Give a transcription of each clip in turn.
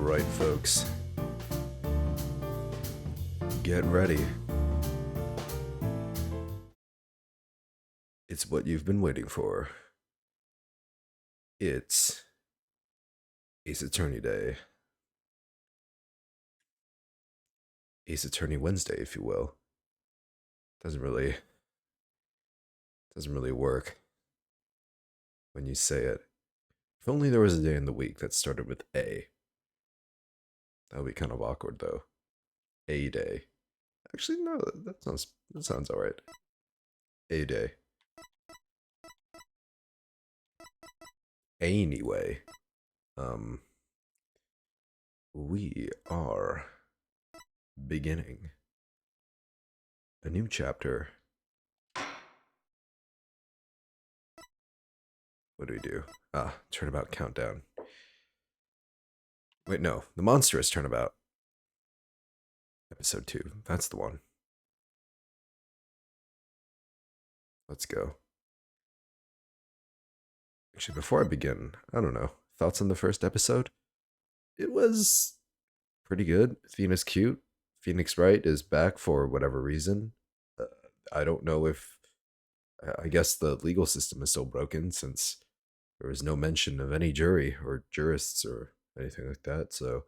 Alright, folks. Get ready. It's what you've been waiting for. It's Ace Attorney Day. Ace Attorney Wednesday, if you will. Doesn't really work when you say it. If only there was a day in the week that started with A. That would be kind of awkward, though. A day. Actually, no, that sounds alright. A day. Anyway, we are beginning a new chapter. What do we do? Turnabout countdown. Wait, no, the monstrous turnabout. Episode 2, that's the one. Let's go. Actually, before I begin, I don't know, thoughts on the first episode? It was pretty good. Thena's cute. Phoenix Wright is back for whatever reason. I don't know if... I guess the legal system is so broken since there was no mention of any jury or jurists or anything like that, so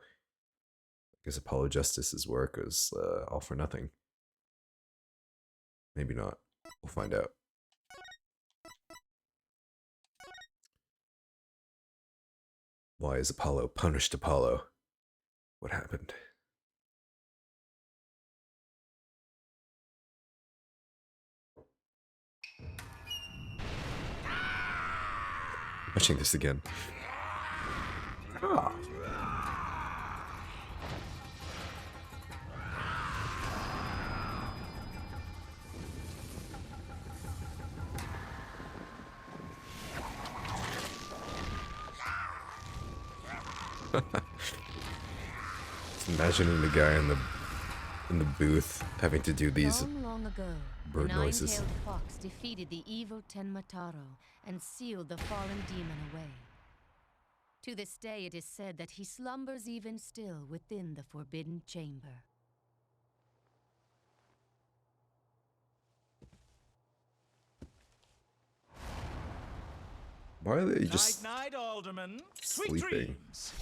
I guess Apollo Justice's work was all for nothing. Maybe not. We'll find out. Why is Apollo punished Apollo? What happened? Watching this again. Ah. Imagining the guy in the booth having to do these long ago, bird noises. The nine-tailed fox defeated the evil Tenmataro and sealed the fallen demon away. To this day, it is said that he slumbers even still within the forbidden chamber. Why are they just night, Alderman. Sweet sleeping? dreams.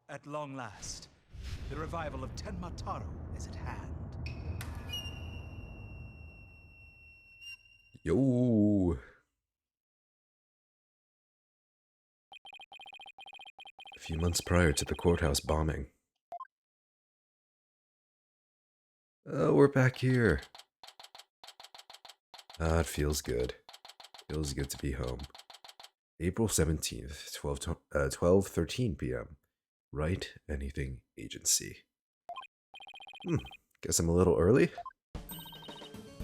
At long last, the revival of Tenmataro is at hand. Yo. A few months prior to the courthouse bombing. Oh, we're back here. Ah, it feels good. Feels good to be home. April 17th, 12:13 p.m. Wright Anything Agency. Guess I'm a little early.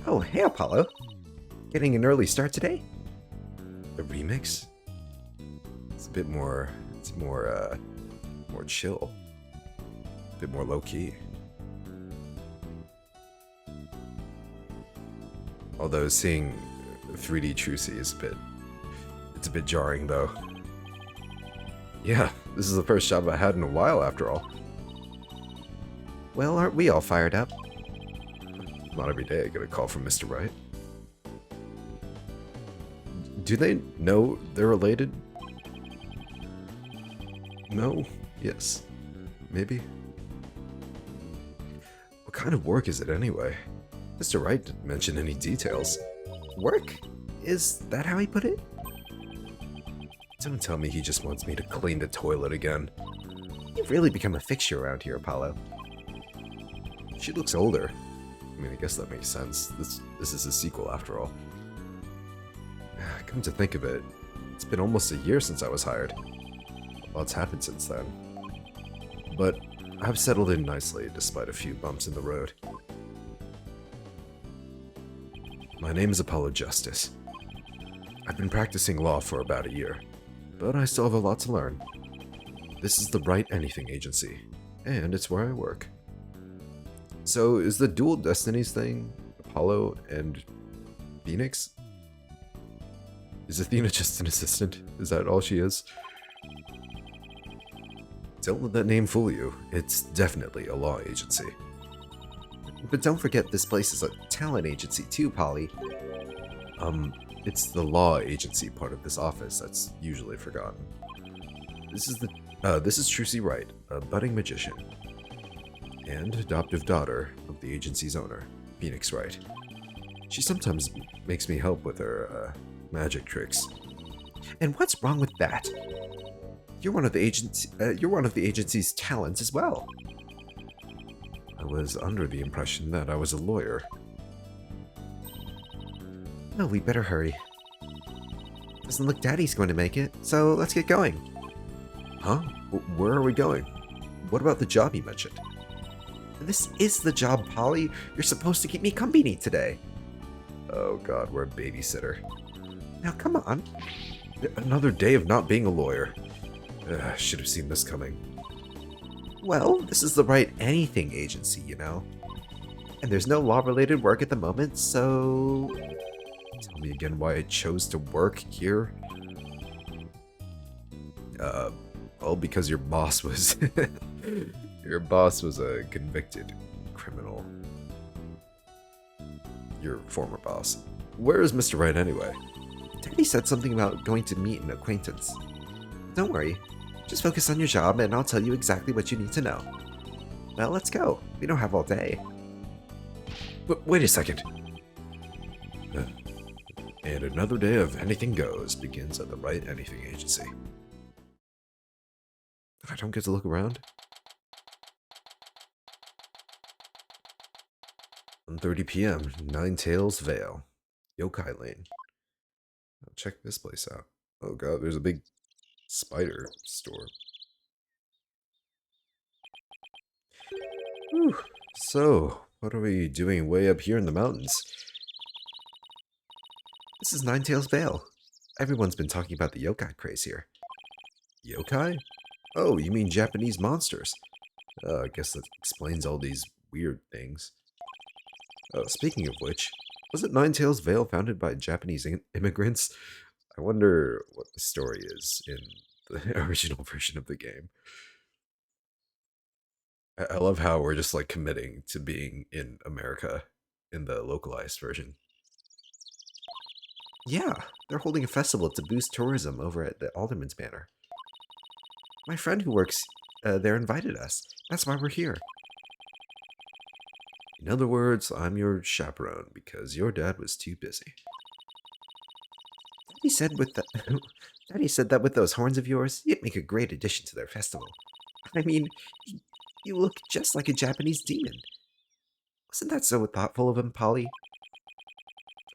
Oh, hey Apollo. Getting an early start today? The remix? It's more chill. A bit more low-key. Although seeing 3D Trucy is it's a bit jarring though. Yeah, this is the first job I had in a while after all. Well, aren't we all fired up? Not every day I get a call from Mr. Wright. Do they know they're related? No? Yes? Maybe? What kind of work is it anyway? Mr. Wright didn't mention any details. Work? Is that how he put it? Don't tell me he just wants me to clean the toilet again. You've really become a fixture around here, Apollo. She looks older. I mean, I guess that makes sense. This is a sequel after all. Come to think of it, it's been almost a year since I was hired. Lots happened since then. But I've settled in nicely despite a few bumps in the road. My name is Apollo Justice. I've been practicing law for about a year, but I still have a lot to learn. This is the Wright Anything Agency, and it's where I work. So is the dual Destinies thing Apollo and Phoenix? Is Athena just an assistant? Is that all she is? Don't let that name fool you. It's definitely a law agency. But don't forget this place is a talent agency too, Polly. It's the law agency part of this office that's usually forgotten. This is Trucy Wright, a budding magician and adoptive daughter of the agency's owner, Phoenix Wright. She sometimes makes me help with her magic tricks. And what's wrong with that? You're one of the agency's talents as well. I was under the impression that I was a lawyer. No, we better hurry. Doesn't look Daddy's going to make it, so let's get going. Huh? Where are we going? What about the job you mentioned? This is the job, Polly. You're supposed to keep me company today. Oh god, we're a babysitter. Now come on. Another day of not being a lawyer. Should have seen this coming. Well, this is the Wright Anything agency, you know. And there's no law-related work at the moment, so... Tell me again why I chose to work here? Well, because your boss was... your boss was a convicted criminal. Your former boss. Where is Mr. Wright anyway? Daddy said something about going to meet an acquaintance. Don't worry. Just focus on your job and I'll tell you exactly what you need to know. Well, let's go. We don't have all day. Wait a second. And another day of anything goes begins at the Wright Anything agency. I don't get to look around. 1:30 p.m. Nine Tails Vale, Yokai Lane. I'll check this place out. Oh god, there's a big spider store. Whew. So, what are we doing way up here in the mountains? This is Nine Tails Vale. Everyone's been talking about the yokai craze here. Yokai? Oh, you mean Japanese monsters. I guess that explains all these weird things. Speaking of which, wasn't Nine Tails Vale founded by Japanese immigrants? I wonder what the story is in the original version of the game. I love how we're just like committing to being in America in the localized version. Yeah, they're holding a festival to boost tourism over at the Alderman's Manor. My friend who works there invited us. That's why we're here. In other words, I'm your chaperone because your dad was too busy. Daddy said Daddy said that with those horns of yours, you'd make a great addition to their festival. I mean, you look just like a Japanese demon. Wasn't that so thoughtful of him, Polly?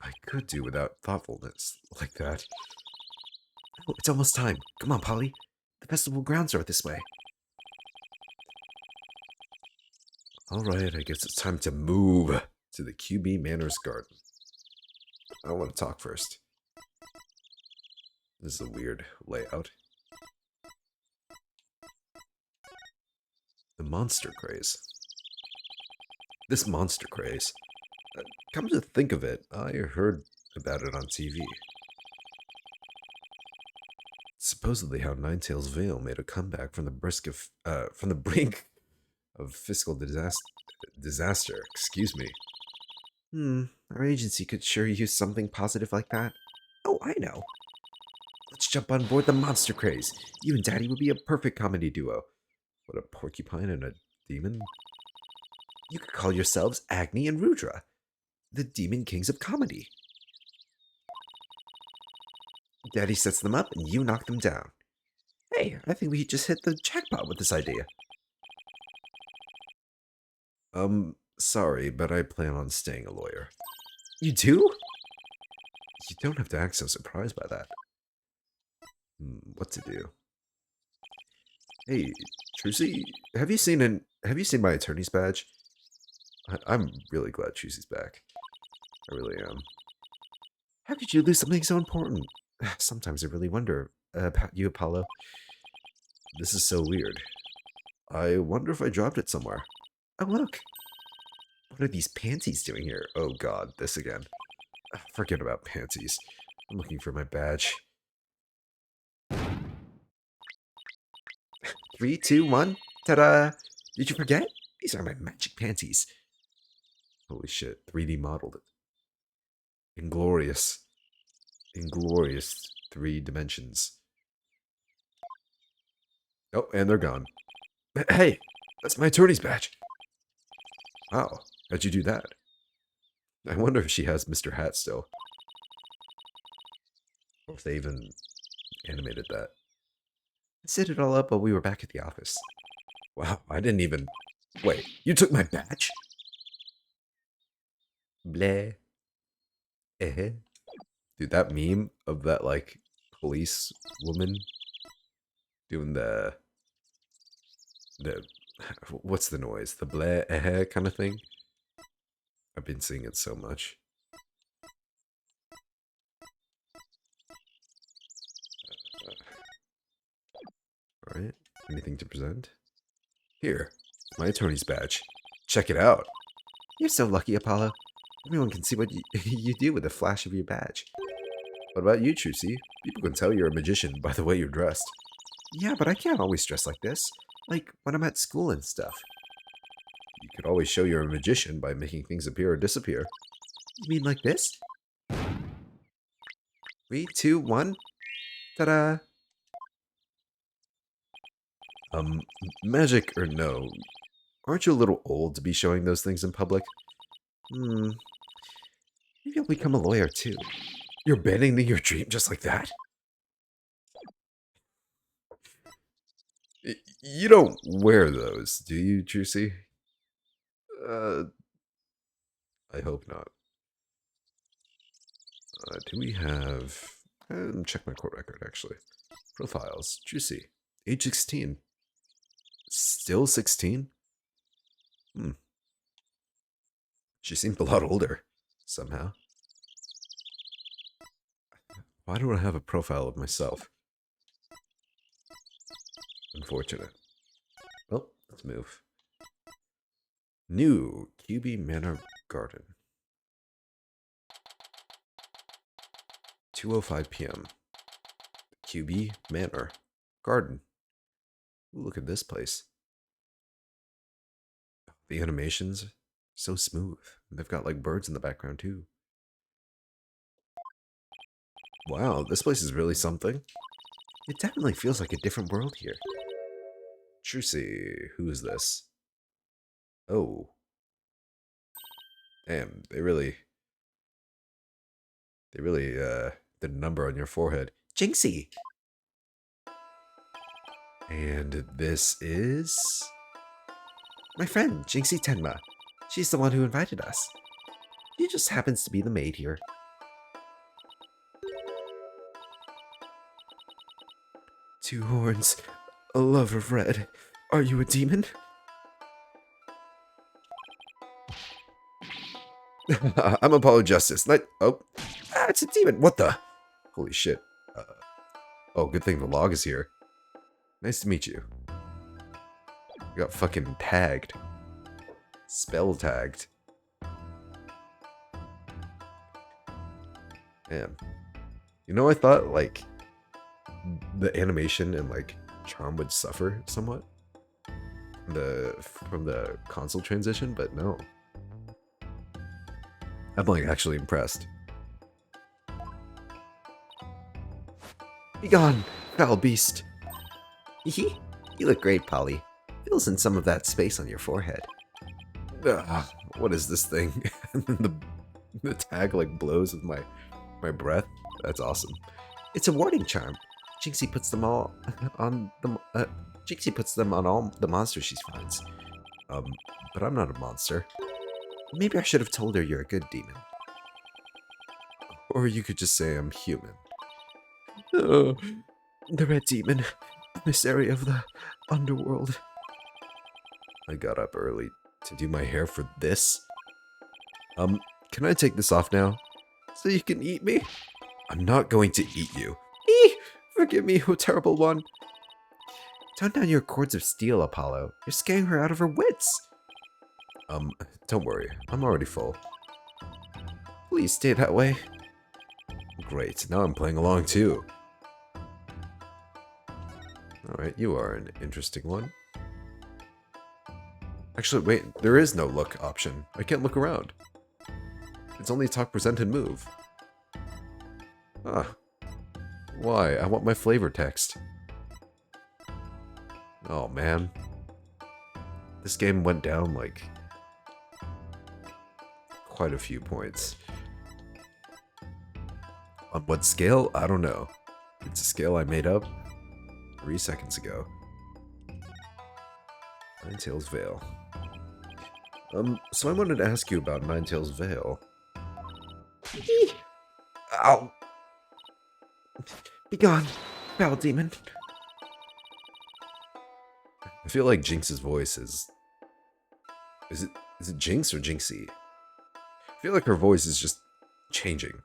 I could do without thoughtfulness like that. Oh, it's almost time. Come on, Polly. The festival grounds are this way. Alright, I guess it's time to move to the QB Manor's Garden. I want to talk first. This is a weird layout. The monster craze. This monster craze. Come to think of it, I heard about it on TV. Supposedly how Ninetails Vale made a comeback from the brink of fiscal disaster. Excuse me. Our agency could sure use something positive like that. Oh, I know. Let's jump on board the monster craze. You and Daddy would be a perfect comedy duo. What, a porcupine and a demon? You could call yourselves Agni and Rudra, the demon kings of comedy. Daddy sets them up and you knock them down. Hey, I think we just hit the jackpot with this idea. Sorry, but I plan on staying a lawyer. You do? You don't have to act so surprised by that. What to do? Hey, Trucy, have you seen my attorney's badge? I'm really glad Trucy's back. I really am. How could you lose something so important? Sometimes I really wonder about you, Apollo. This is so weird. I wonder if I dropped it somewhere. Oh, look. What are these pansies doing here? Oh god, this again. Forget about pansies. I'm looking for my badge. 3, 2, 1. Ta-da! Did you forget? These are my magic panties. Holy shit, 3D modeled it. Inglorious. Inglorious 3 dimensions. Oh, and they're gone. Hey, that's my attorney's badge. Wow, how'd you do that? I wonder if she has Mr. Hat still. Or if they even animated that. I set it all up while we were back at the office. Wow, I didn't even... Wait, you took my badge? Bleh. Eh. Dude, that meme of that, like, police woman doing the what's the noise? The bleh, eh, kind of thing? I've been seeing it so much. Alright, anything to present? Here, my attorney's badge. Check it out. You're so lucky, Apollo. Everyone can see what you do with a flash of your badge. What about you, Trucy? People can tell you're a magician by the way you're dressed. Yeah, but I can't always dress like this. Like when I'm at school and stuff. You could always show you're a magician by making things appear or disappear. You mean like this? 3, 2, 1. Ta-da! Magic or no, aren't you a little old to be showing those things in public? Maybe I'll become a lawyer too. You're abandoning your dream just like that? You don't wear those, do you, Trucy? I hope not. Do we have... check my court record, actually. Profiles. Juicy. Age 16. Still 16? She seemed a lot older, somehow. Why don't I have a profile of myself? Unfortunate. Well, let's move. New QB Manor Garden. 2:05 p.m. QB Manor Garden. Ooh, look at this place. The animations, so smooth. They've got like birds in the background too. Wow, this place is really something. It definitely feels like a different world here. Trucy, who is this? Oh. Damn, they really did a number on your forehead. Jinxie! And this is... My friend, Jinxie Tenma. She's the one who invited us. She just happens to be the maid here. Two horns, a love of red. Are you a demon? I'm Apollo Justice. It's a demon. What the? Holy shit. Oh, good thing the log is here. Nice to meet you. I got fucking tagged. Spell tagged. Man. You know, I thought, like, the animation and, like, charm would suffer somewhat from the console transition, but no. I'm, like, actually impressed. Be gone, foul beast. You look great, Polly. Fills in some of that space on your forehead. Ugh, what is this thing? And then the tag like blows with my breath. That's awesome. It's a warding charm. Jinxie puts them all on the Jinxie puts them on all the monsters she finds. But I'm not a monster. Maybe I should have told her you're a good demon. Or you could just say I'm human. Oh, the red demon, emissary of the underworld. I got up early to do my hair for this. Can I take this off now? So you can eat me? I'm not going to eat you. Forgive me, oh terrible one. Tone down your cords of steel, Apollo. You're scaring her out of her wits. Don't worry. I'm already full. Please stay that way. Great, now I'm playing along too. Alright, you are an interesting one. Actually, wait, there is no look option. I can't look around. It's only talk, present, and move. Ah. Why? I want my flavor text. Oh, man. This game went down, like, quite a few points. On what scale? I don't know. It's a scale I made up 3 seconds ago. Ninetales Vale. So I wanted to ask you about Ninetales Vale. Ow! Begone, foul demon. I feel like Jinx's voice is... Is it Jinx or Jinxie? I feel like her voice is just changing.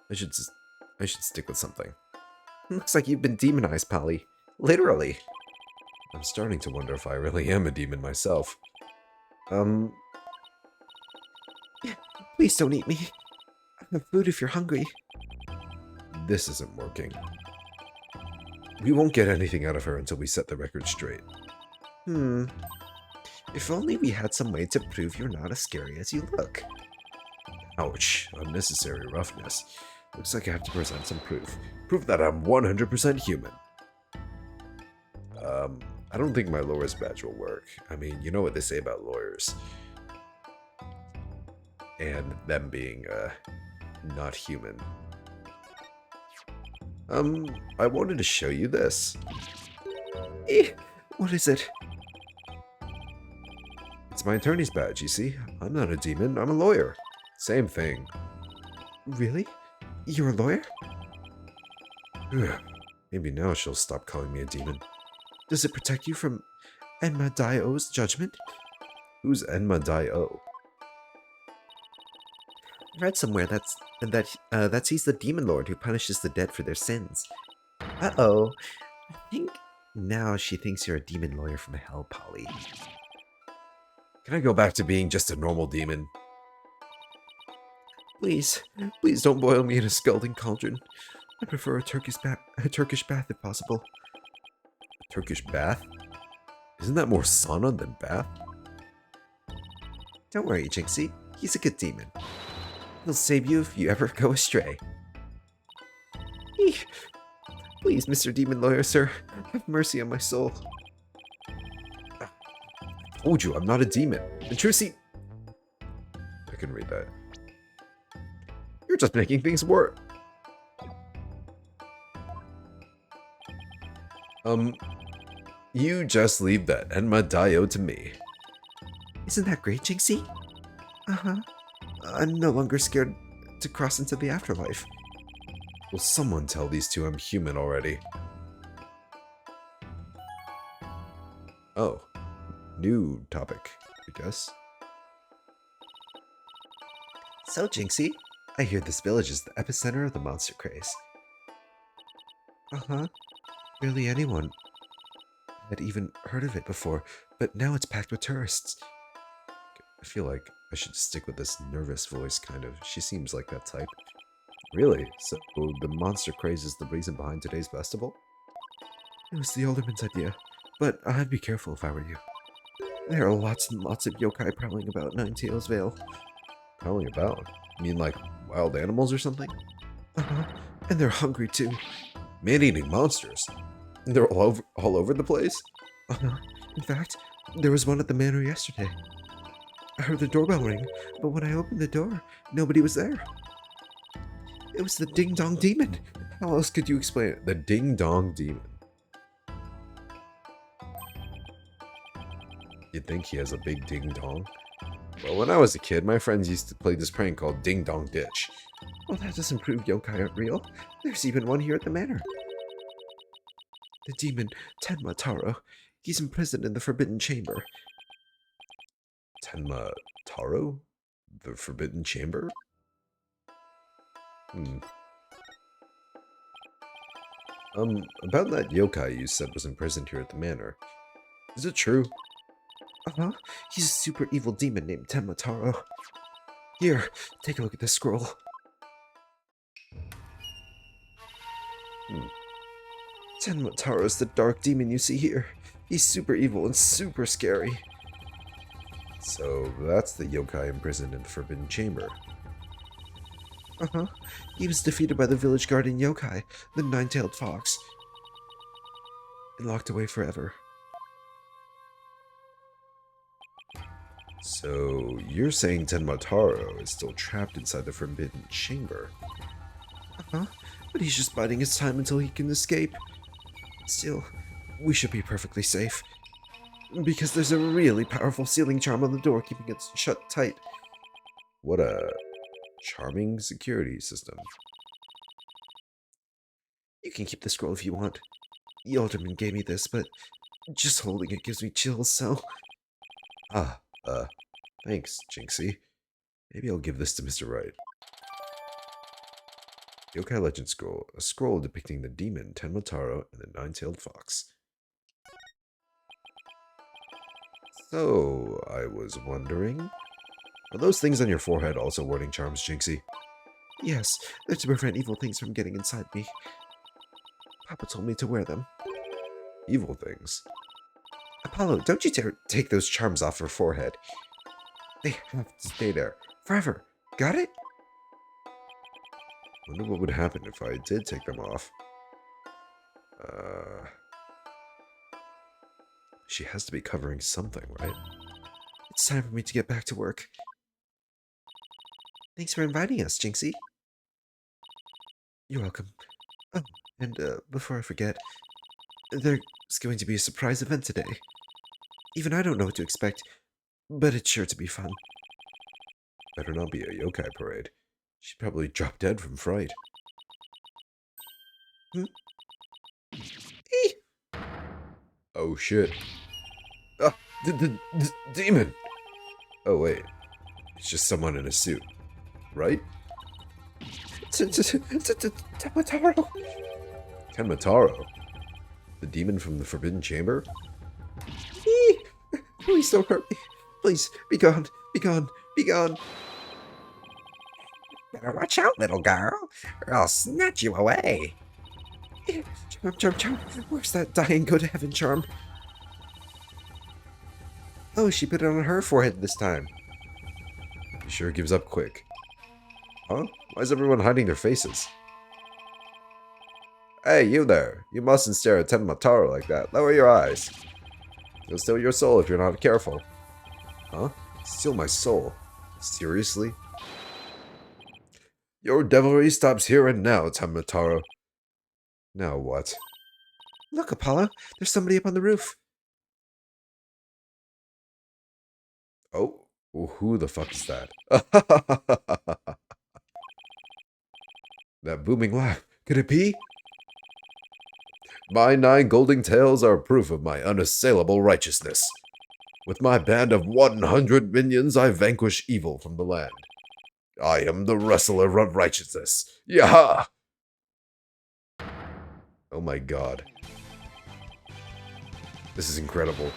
I should stick with something. Looks like you've been demonized, Polly. Literally. I'm starting to wonder if I really am a demon myself. Please don't eat me. I have food if you're hungry. This isn't working. We won't get anything out of her until we set the record straight. If only we had some way to prove you're not as scary as you look. Ouch, unnecessary roughness. Looks like I have to present some proof. Proof that I'm 100% human. I don't think my lawyer's badge will work. I mean, you know what they say about lawyers. And them being, not human. I wanted to show you this. What is it? It's my attorney's badge, you see? I'm not a demon, I'm a lawyer. Same thing. Really? You're a lawyer? Maybe now she'll stop calling me a demon. Does it protect you from Enma Daio's judgment? Who's Enma Daio? I read somewhere that he's the demon lord who punishes the dead for their sins. Uh-oh. I think now she thinks you're a demon lawyer from hell, Polly. Can I go back to being just a normal demon? Please don't boil me in a scalding cauldron. I prefer a Turkish bath if possible. Turkish bath? Isn't that more sauna than bath? Don't worry, Jinxie. He's a good demon. He'll save you if you ever go astray. Eek. Please, Mr. Demon Lawyer, sir, have mercy on my soul. I told you, I'm not a demon. And Trucy... I can read that. You're just making things worse. You just leave that Enma Daio to me. Isn't that great, Jinxie? Uh-huh. I'm no longer scared to cross into the afterlife. Will someone tell these two I'm human already? Oh. New topic, I guess. So, Jinxie, I hear this village is the epicenter of the monster craze. Uh-huh. Barely anyone had even heard of it before, but now it's packed with tourists. I feel like I should stick with this nervous voice, kind of. She seems like that type. Really? So the monster craze is the reason behind today's festival? It was the alderman's idea, but I'd be careful if I were you. There are lots and lots of yokai prowling about Ninetales Vale. Prowling about? You mean like wild animals or something? Uh-huh. And they're hungry too. Man-eating monsters? They're all over the place? Uh-huh. In fact, there was one at the manor yesterday. I heard the doorbell ring, but when I opened the door, nobody was there. It was the Ding Dong Demon. How else could you explain it? The Ding Dong Demon. You'd think he has a big ding dong? Well, when I was a kid, my friends used to play this prank called Ding Dong Ditch. Well, that doesn't prove yokai aren't real. There's even one here at the manor. The demon, Tenma Taro. He's imprisoned in the Forbidden Chamber. Tenma Taro? The Forbidden Chamber? About that yokai you said was imprisoned here at the manor. Is it true? Uh-huh. He's a super evil demon named Tenma Taro. Here, take a look at this scroll. Tenmataro's the dark demon you see here. He's super evil and super scary. So that's the yokai imprisoned in the Forbidden Chamber. Uh-huh. He was defeated by the village guardian yokai, the nine-tailed fox, and locked away forever. So you're saying Tenmataro is still trapped inside the Forbidden Chamber? Uh-huh. But he's just biding his time until he can escape. Still, we should be perfectly safe. Because there's a really powerful sealing charm on the door keeping it shut tight. What a charming security system. You can keep the scroll if you want. The alderman gave me this, but just holding it gives me chills, so... Thanks, Jinxie. Maybe I'll give this to Mr. Wright. Yokai Legend Scroll, a scroll depicting the demon Tenmataro and the nine-tailed fox. So, I was wondering, are those things on your forehead also warding charms, Jinxie? Yes, they're to prevent evil things from getting inside me. Papa told me to wear them. Evil things? Apollo, don't you dare take those charms off her forehead. They have to stay there forever. Got it? Wonder what would happen if I did take them off. She has to be covering something, right? It's time for me to get back to work. Thanks for inviting us, Jinxie. You're welcome. Oh, and before I forget, there's going to be a surprise event today. Even I don't know what to expect, but it's sure to be fun. Better not be a yokai parade. She'd probably drop dead from fright. Oh shit. Ah, the demon! Oh wait, it's just someone in a suit, right? Tenmataro! Tenmataro? The demon from the Forbidden Chamber? Please don't hurt me. Please, be gone, be gone, be gone. Better watch out, little girl, or I'll snatch you away. Charm. Where's that dying go to heaven charm? Oh, she put it on her forehead this time. He sure gives up quick. Huh? Why is everyone hiding their faces? Hey, you there! You mustn't stare at Tenmataro like that. Lower your eyes. He'll steal your soul if you're not careful. Huh? Steal my soul? Seriously? Your devilry stops here and now, Tenmataro. Now what? Look, Apollo, there's somebody up on the roof. Oh, who the fuck is that? That booming laugh. Could it be? My 9 golden tails are proof of my unassailable righteousness. With my band of 100 minions, I vanquish evil from the land. I am the wrestler of righteousness. Yaha! Oh my god. This is incredible.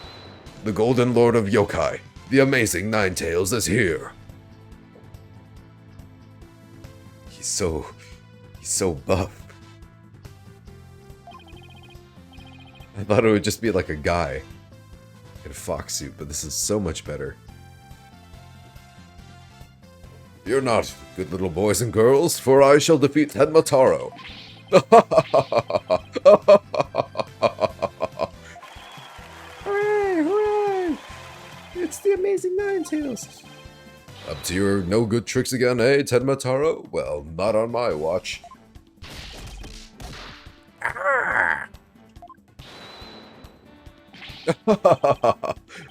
The Golden Lord of Yokai, the amazing Ninetails, is here. He's so buff. I thought it would just be like a guy in a fox suit, but this is so much better. Fear not, good little boys and girls, for I shall defeat Tenmataro. Hooray, hooray! It's the amazing Ninetails. Up to your no good tricks again, eh, Tenmataro? Well, not on my watch.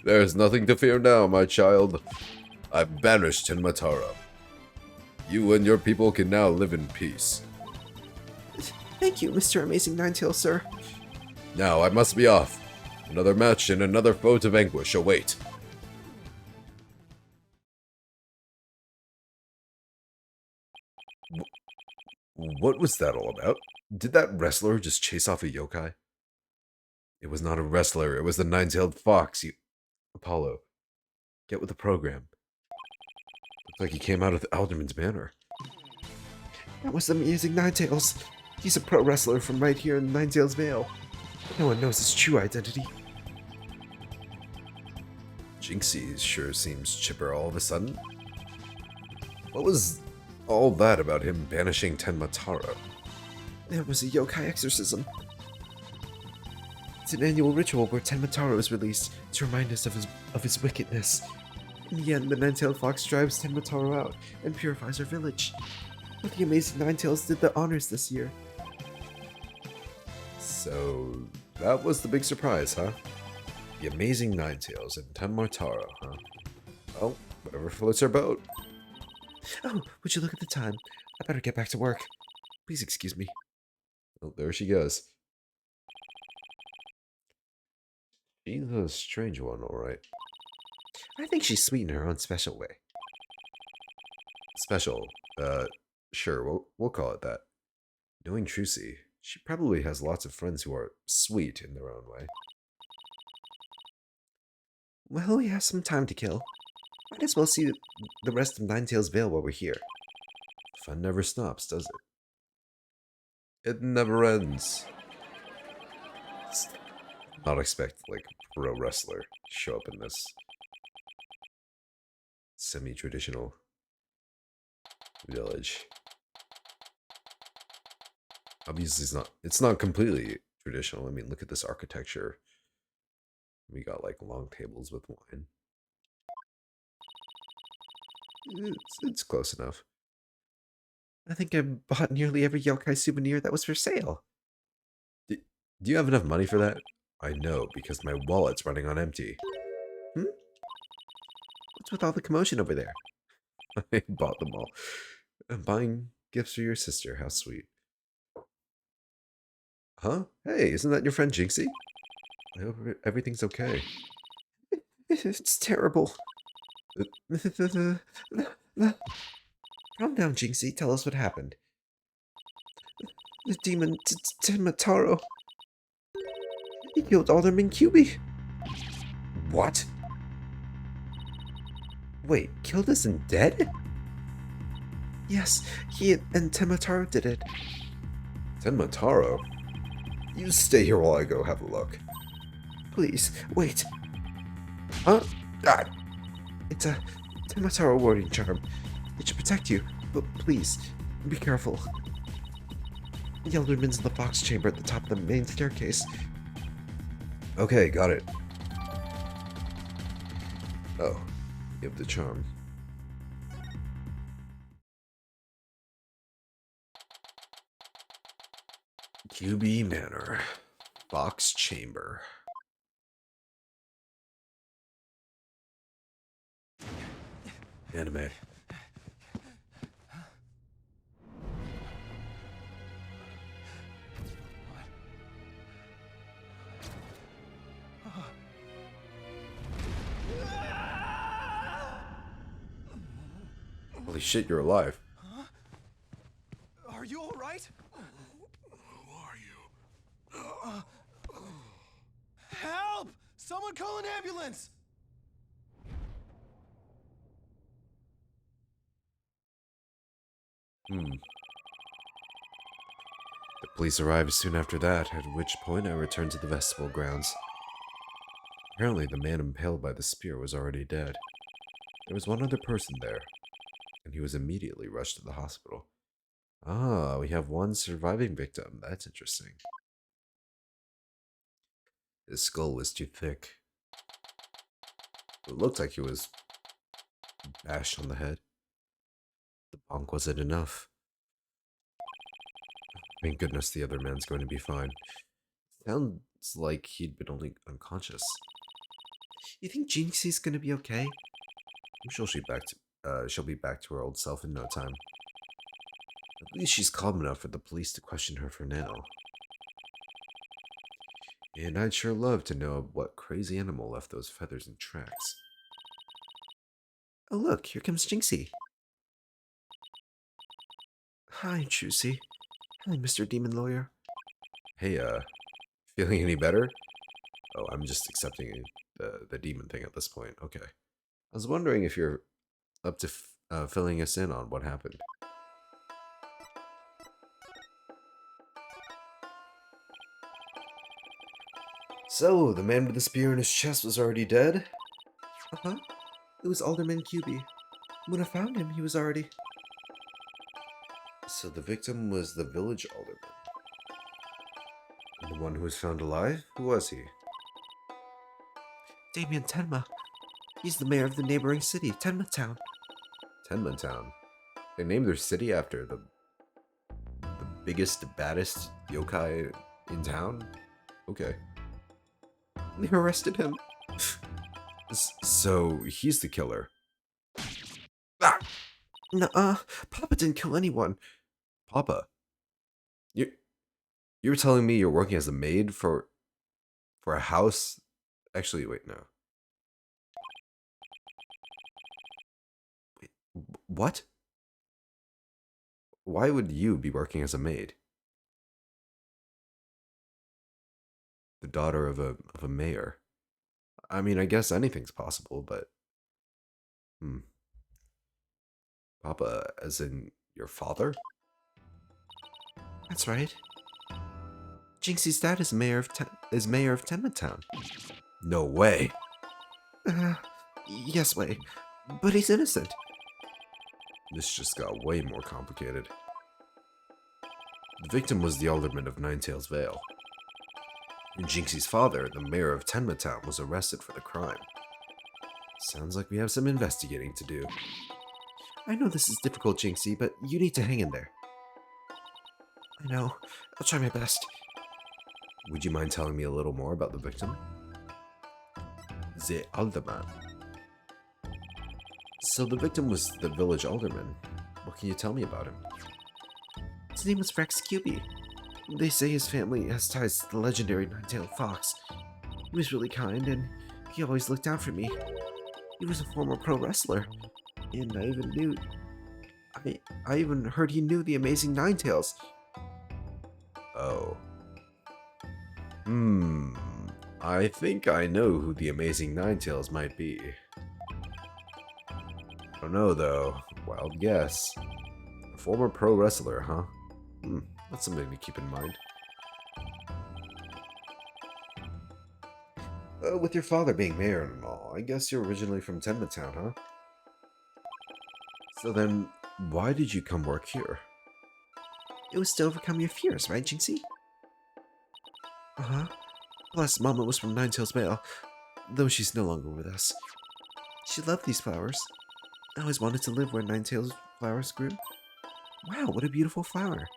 There's nothing to fear now, my child. I've banished Tenmataro. You and your people can now live in peace. Thank you, Mr. Amazing Ninetails, sir. Now I must be off. Another match and another foe to vanquish await. What was that all about? Did that wrestler just chase off a yokai? It was not a wrestler, it was the nine-tailed fox, you... Apollo, get with the program. Looks like he came out of the Alderman's Manor. That was the amazing Ninetails. He's a pro wrestler from right here in Ninetales Vale. No one knows his true identity. Jinxie sure seems chipper all of a sudden. What was all that about him banishing Tenmataro? There was a yokai exorcism. It's an annual ritual where Tenmataro is released to remind us of his wickedness. In the end, the Nine-Tailed Fox drives Tenmataro out and purifies our village. But the amazing Ninetales did the honors this year. So that was the big surprise, huh? The amazing Ninetales and Tenmataro, huh? Well, whatever floats our boat. Oh, would you look at the time? I better get back to work. Please excuse me. Oh, there she goes. She's a strange one, alright. I think she's sweet in her own special way. Special. Sure, we'll call it that. Knowing Trucy, she probably has lots of friends who are sweet in their own way. Well, we have some time to kill. Might as well see the rest of Ninetales Vale while we're here. Fun never stops, does it? It never ends. Not expect, like, a pro wrestler to show up in this semi-traditional village. Obviously, it's not completely traditional. I mean, look at this architecture. We got, like, long tables with wine. It's close enough. I think I bought nearly every yokai souvenir that was for sale. Do you have enough money for that? I know, because my wallet's running on empty. What's with all the commotion over there? I bought them all. I'm buying gifts for your sister. How sweet. Huh? Hey, isn't that your friend Jinxie? I hope everything's okay. It's terrible. Calm down, Jinxie. Tell us what happened. The demon Tenmataro. He killed Alderman QB. What? Wait, killed us and dead? Yes, he and Tenmataro did it. Tenmataro? You stay here while I go have a look. Please, wait. Huh? Ah! It's a Tenmataro warding charm. It should protect you, but please, be careful. The Elderman's in the box chamber at the top of the main staircase. Okay, got it. Oh, you have the charm. QB Manor. Box chamber. Anime. Holy shit, you're alive. Huh? Are you all right? Who are you? Help! Someone call an ambulance! The police arrived soon after that, at which point I returned to the festival grounds. Apparently, the man impaled by the spear was already dead. There was one other person there, and he was immediately rushed to the hospital. Ah, we have one surviving victim. That's interesting. His skull was too thick. It looked like he was bashed on the head. The bonk wasn't enough. Thank goodness the other man's going to be fine. Sounds like he'd been only unconscious. You think Jinxie's gonna be okay? I'm sure she'll be back to her old self in no time. At least she's calm enough for the police to question her for now. And I'd sure love to know what crazy animal left those feathers in tracks. Oh look, here comes Jinxie. Hi, Trucy. Hi, Mr. Demon Lawyer. Hey, feeling any better? Oh, I'm just accepting the demon thing at this point. Okay. I was wondering if you're up to filling us in on what happened. So, the man with the spear in his chest was already dead? Uh-huh. It was Alderman QB. When I found him, he was already... So the victim was the village alderman. And the one who was found alive? Who was he? Damien Tenma. He's the mayor of the neighboring city, Tenma Town. Tenma Town. They named their city after the biggest, baddest yokai in town? Okay. They arrested him. So, he's the killer. Ah! Nuh-uh. Papa didn't kill anyone. Papa? You were telling me you're working as a maid for a house? Actually, wait, no. Wait, what? Why would you be working as a maid? The daughter of a mayor. I mean, I guess anything's possible, but Papa, as in your father? That's right. Jinxie's dad is mayor of Tenma Town. No way. Yes, way. But he's innocent. This just got way more complicated. The victim was the alderman of Ninetails Vale. And Jinxie's father, the mayor of Tenma Town, was arrested for the crime. Sounds like we have some investigating to do. I know this is difficult, Jinxie, but you need to hang in there. I know. I'll try my best. Would you mind telling me a little more about the victim? The alderman. So the victim was the village alderman. What can you tell me about him? His name was Rex QB. They say his family has ties to the legendary nine-tailed fox. He was really kind, and he always looked out for me. He was a former pro wrestler, and I even heard he knew the amazing Ninetails. Oh. I think I know who the amazing Ninetails might be. I don't know, though. Wild guess. A former pro wrestler, huh? That's something to keep in mind. With your father being mayor and all, I guess you're originally from Tenma Town, huh? So then, why did you come work here? It was to overcome your fears, right, Jinxie? Uh-huh. Plus, Mama was from Ninetails Vale, though she's no longer with us. She loved these flowers. I always wanted to live where Ninetails flowers grew. Wow, what a beautiful flower.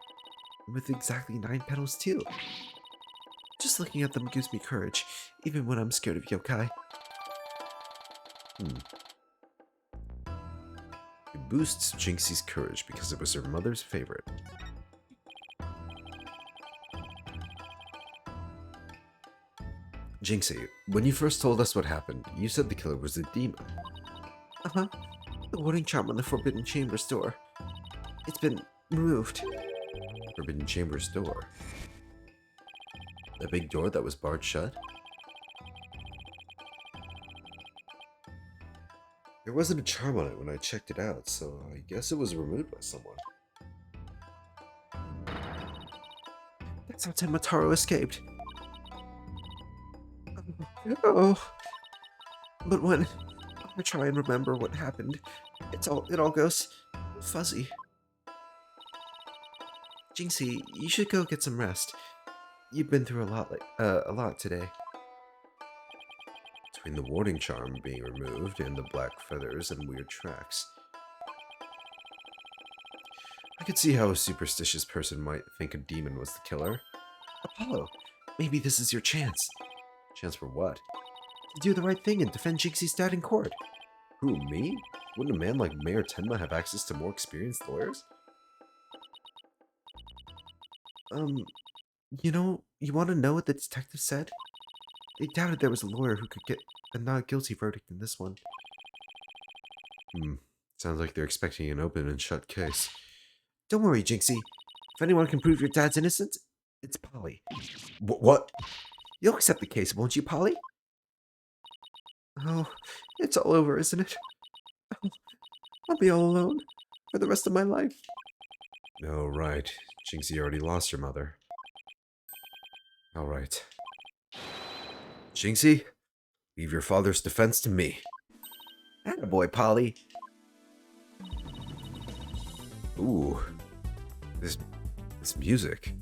With exactly 9 petals, too. Just looking at them gives me courage, even when I'm scared of yokai. It boosts Jinxie's courage because it was her mother's favorite. Jinxie, when you first told us what happened, you said the killer was a demon. Uh-huh. The warning charm on the Forbidden Chambers door. It's been removed. Forbidden Chambers door. The big door that was barred shut? There wasn't a charm on it when I checked it out, so I guess it was removed by someone. That's how Tenmataro escaped. Oh. But when I try and remember what happened, it all goes fuzzy. Jinxie, you should go get some rest. You've been through a lot today. Between the warding charm being removed and the black feathers and weird tracks. I could see how a superstitious person might think a demon was the killer. Apollo, maybe this is your chance. Chance for what? To do the right thing and defend Jinxie's dad in court. Who, me? Wouldn't a man like Mayor Tenma have access to more experienced lawyers? You want to know what the detective said? They doubted there was a lawyer who could get a not guilty verdict in this one. Sounds like they're expecting an open and shut case. Don't worry, Jinxie. If anyone can prove your dad's innocent, it's Polly. What? You'll accept the case, won't you, Polly? Oh, it's all over, isn't it? I'll be all alone for the rest of my life. Oh, right. Jinxie already lost her mother. Alright. Jinxie, leave your father's defense to me. Attaboy, Polly. Ooh, this music.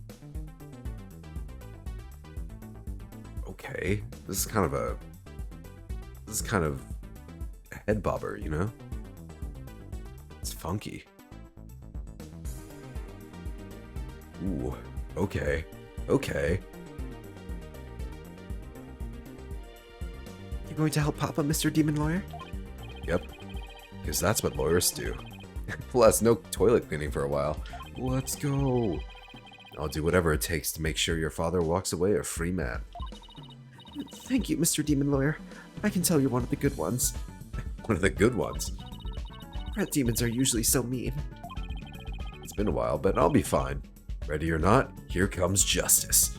Okay, this is kind of a head bobber, you know? It's funky. Ooh, okay. Okay. You're going to help Papa, Mr. Demon Lawyer? Yep. Because that's what lawyers do. Plus, no toilet cleaning for a while. Let's go. I'll do whatever it takes to make sure your father walks away a free man. Thank you, Mr. Demon Lawyer. I can tell you're one of the good ones. One of the good ones. Red demons are usually so mean. It's been a while, but I'll be fine. Ready or not, here comes justice.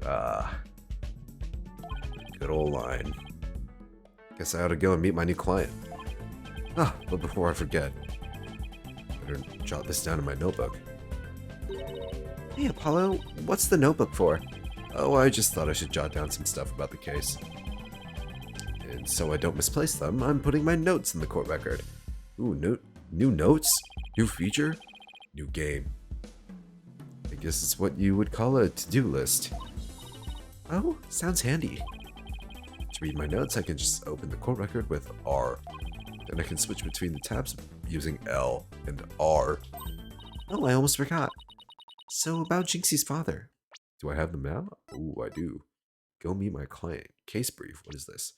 Ah. Good old line. Guess I ought to go and meet my new client. Ah, but before I forget, better jot this down in my notebook. Hey, Apollo, what's the notebook for? Oh, I just thought I should jot down some stuff about the case. And so I don't misplace them, I'm putting my notes in the court record. Ooh, new notes? New feature? New game. I guess it's what you would call a to-do list. Oh, sounds handy. To read my notes, I can just open the court record with R. Then I can switch between the tabs using L and R. Oh, I almost forgot. So about Jinxie's father. Do I have them now? Ooh, I do. Go meet my client. Case brief. What is this?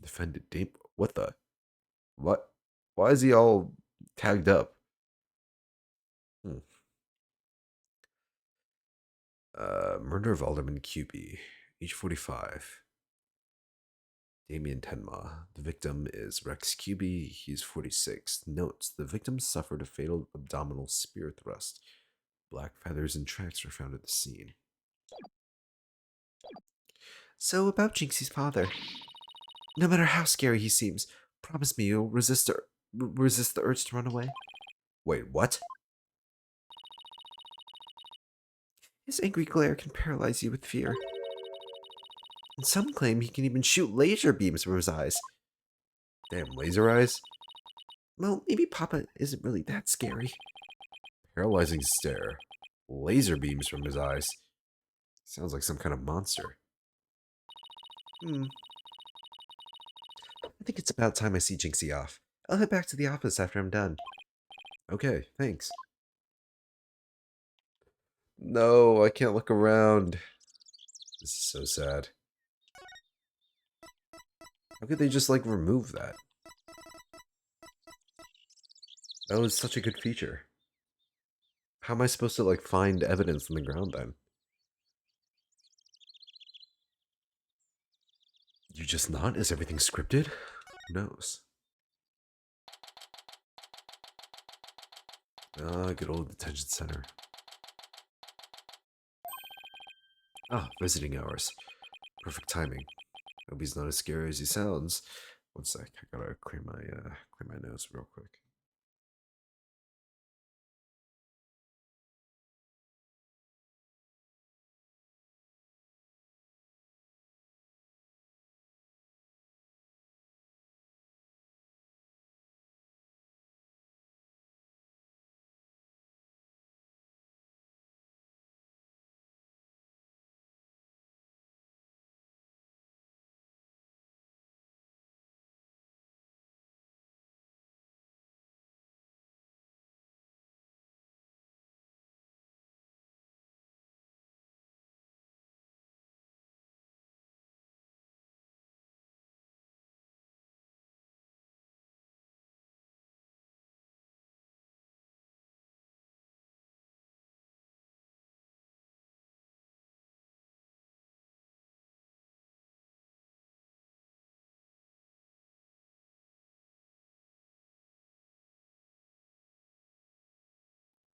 Defendant Deep. What the? What? Why is he all tagged up? Murder of Alderman QB. Age 45. Damien Tenma. The victim is Rex QB. He's 46. Notes: the victim suffered a fatal abdominal spear thrust. Black feathers and tracks were found at the scene. So about Jinxie's father. No matter how scary he seems, promise me you'll resist the urge to run away. Wait, what? His angry glare can paralyze you with fear. And some claim he can even shoot laser beams from his eyes. Damn, laser eyes? Well, maybe Papa isn't really that scary. Paralyzing stare. Laser beams from his eyes. Sounds like some kind of monster. I think it's about time I see Jinxie off. I'll head back to the office after I'm done. Okay, thanks. No, I can't look around. This is so sad. How could they just, like, remove that? That was such a good feature. How am I supposed to, like, find evidence on the ground then? You just not? Is everything scripted? Who knows? Ah, good old detention center. Ah, visiting hours. Perfect timing. Hope he's not as scary as he sounds. One sec, I gotta clear my nose real quick.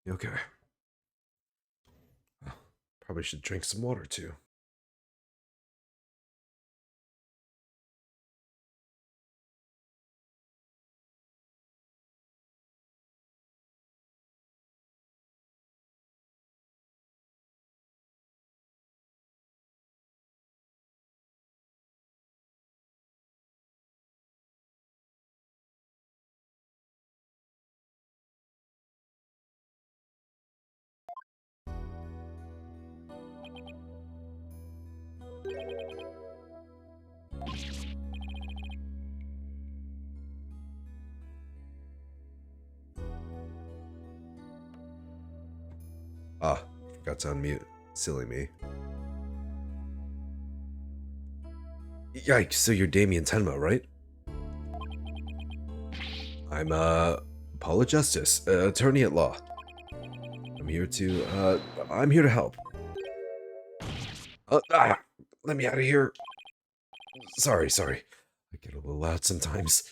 Okay. Probably should drink some water too. Ah, forgot to unmute. Silly me. Yikes, so you're Damien Tenma, right? I'm, Paula Justice, attorney at law. I'm here to help. Let me out of here. Sorry. I get a little loud sometimes.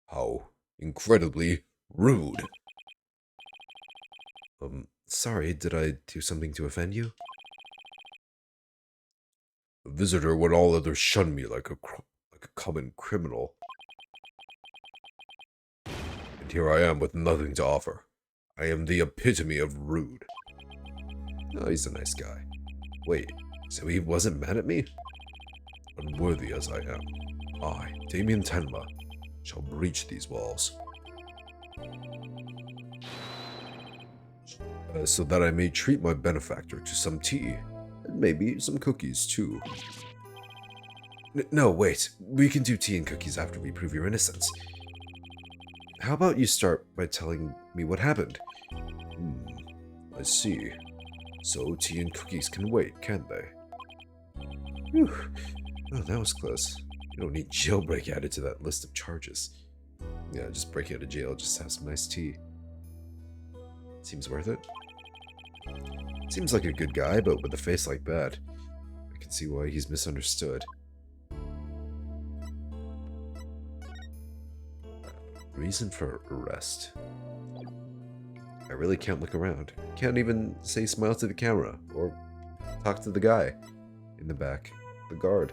How incredibly rude. Sorry, did I do something to offend you? A visitor when all others shun me like a common criminal. And here I am with nothing to offer. I am the epitome of rude. Oh, he's a nice guy. Wait, so he wasn't mad at me? Unworthy as I am, I, Damien Tenma, shall breach these walls. So that I may treat my benefactor to some tea, and maybe some cookies too. No, wait, we can do tea and cookies after we prove your innocence. How about you start by telling me what happened? I see. So tea and cookies can wait, can't they? Whew. Oh, that was close. You don't need jailbreak added to that list of charges. Yeah, just break out of jail, just have some nice tea. Seems worth it. Seems like a good guy, but with a face like that, I can see why he's misunderstood. Reason for arrest. I really can't look around. Can't even say smile to the camera or talk to the guy in the back, the guard.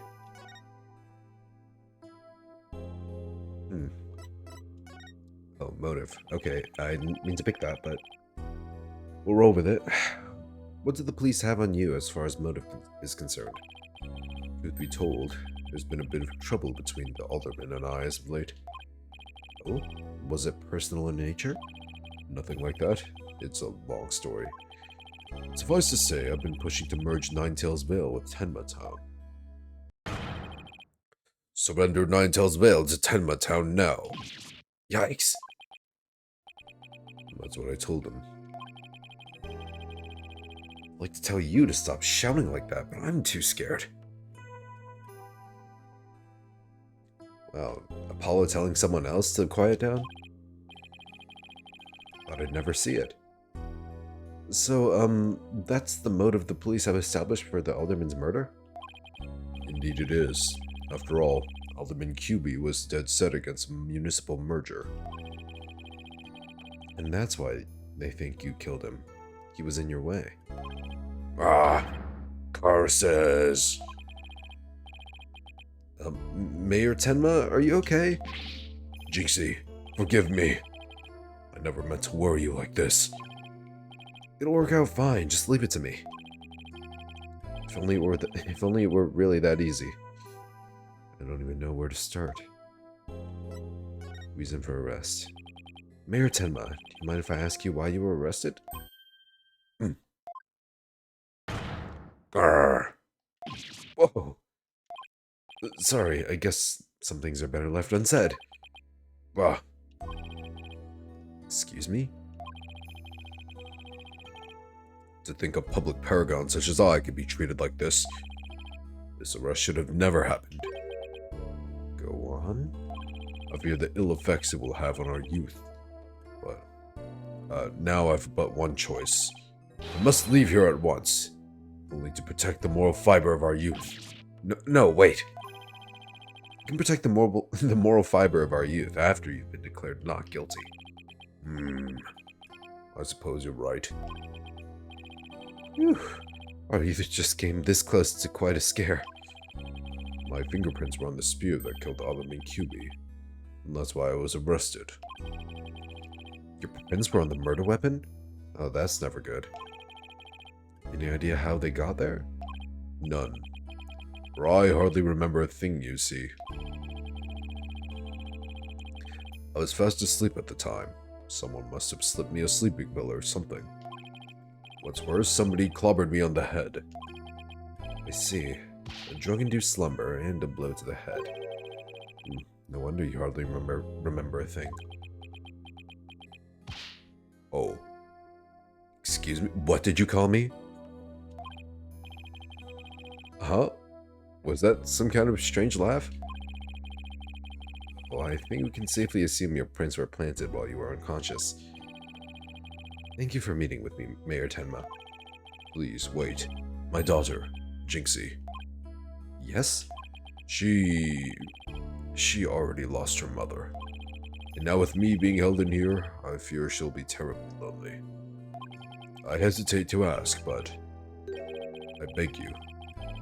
Oh, motive. Okay, I didn't mean to pick that, but we'll roll with it. What do the police have on you as far as motive is concerned? Truth be told, there's been a bit of trouble between the alderman and I as of late. Oh, was it personal in nature? Nothing like that. It's a long story. Suffice to say, I've been pushing to merge Ninetails Vale with Tenma Town. Surrender Ninetails Vale to Tenma Town now. Yikes. That's what I told him. I'd like to tell you to stop shouting like that, but I'm too scared. Well, Apollo telling someone else to quiet down? Thought I'd never see it. So, that's the motive the police have established for the Alderman's murder? Indeed it is. After all, Alderman QB was dead set against a municipal merger. And that's why they think you killed him. He was in your way. Curses. Mayor Tenma, are you okay? Jinxie, forgive me. I never meant to worry you like this. It'll work out fine, just leave it to me. If only it were really that easy. I don't even know where to start. Reason for arrest. Mayor Tenma, do you mind if I ask you why you were arrested? Grr. Whoa. Sorry, I guess some things are better left unsaid. Excuse me? To think a public paragon such as I could be treated like this. This arrest should have never happened. Go on. I fear the ill effects it will have on our youth. But, now I've but one choice. I must leave here at once. Only to protect the moral fiber of our youth. No, wait. You can protect the moral fiber of our youth after you've been declared not guilty. I suppose you're right. Whew. Our youth just came this close to quite a scare. My fingerprints were on the spear that killed Alderman QB. And that's why I was arrested. Your prints were on the murder weapon? Oh, that's never good. Any idea how they got there? None. For I hardly remember a thing, you see. I was fast asleep at the time. Someone must have slipped me a sleeping pill or something. What's worse, somebody clobbered me on the head. I see. A drug-induced slumber and a blow to the head. No wonder you hardly remember a thing. Oh. Excuse me? What did you call me? Huh? Was that some kind of strange laugh? Well, I think we can safely assume your prints were planted while you were unconscious. Thank you for meeting with me, Mayor Tenma. Please, wait. My daughter, Jinxie. Yes? She already lost her mother. And now with me being held in here, I fear she'll be terribly lonely. I hesitate to ask, but I beg you,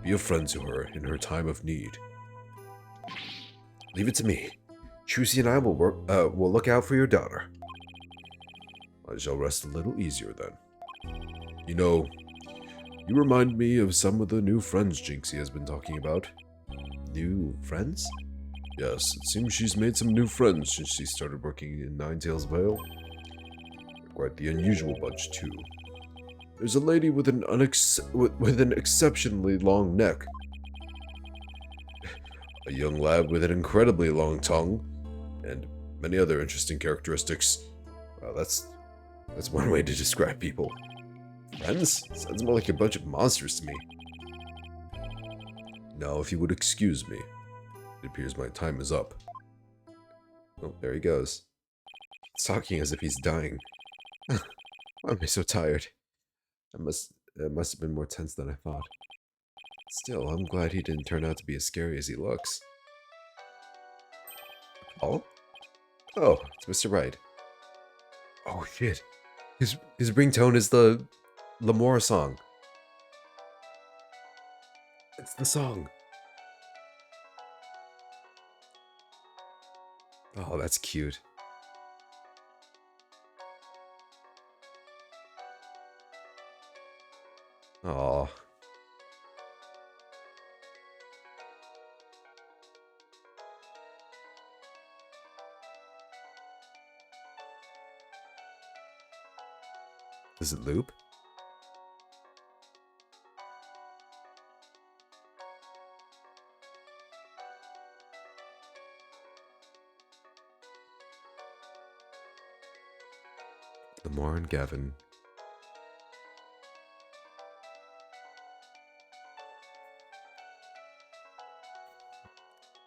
be a friend to her in her time of need. Leave it to me. Trucy and I will look out for your daughter. I shall rest a little easier then. You know, you remind me of some of the new friends Jinxie has been talking about. New friends? Yes, it seems she's made some new friends since she started working in Ninetales Vale. They're quite the unusual bunch, too. There's a lady with an exceptionally long neck. A young lad with an incredibly long tongue. And many other interesting characteristics. Well, that's one way to describe people. Friends? Sounds more like a bunch of monsters to me. Now, if you would excuse me. It appears my time is up. Oh, there he goes. He's talking as if he's dying. Why am I so tired? It must have been more tense than I thought. Still, I'm glad he didn't turn out to be as scary as he looks. Oh? Oh, it's Mr. Wright. Oh shit. His ringtone is the Lamora song. It's the song. Oh, that's cute. Aw. Does it loop? Lamar and Gavin.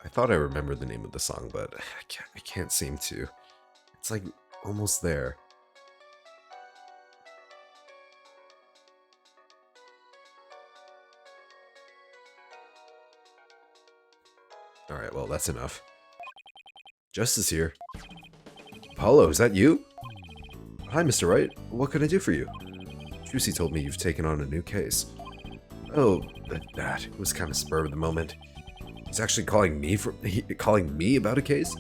I thought I remembered the name of the song, but I can't seem to. It's like almost there. Alright, well, that's enough. Justice here. Apollo, is that you? Hi, Mr. Wright. What can I do for you? Juicy told me you've taken on a new case. Oh, that was kind of spur of the moment. He's actually calling me about a case?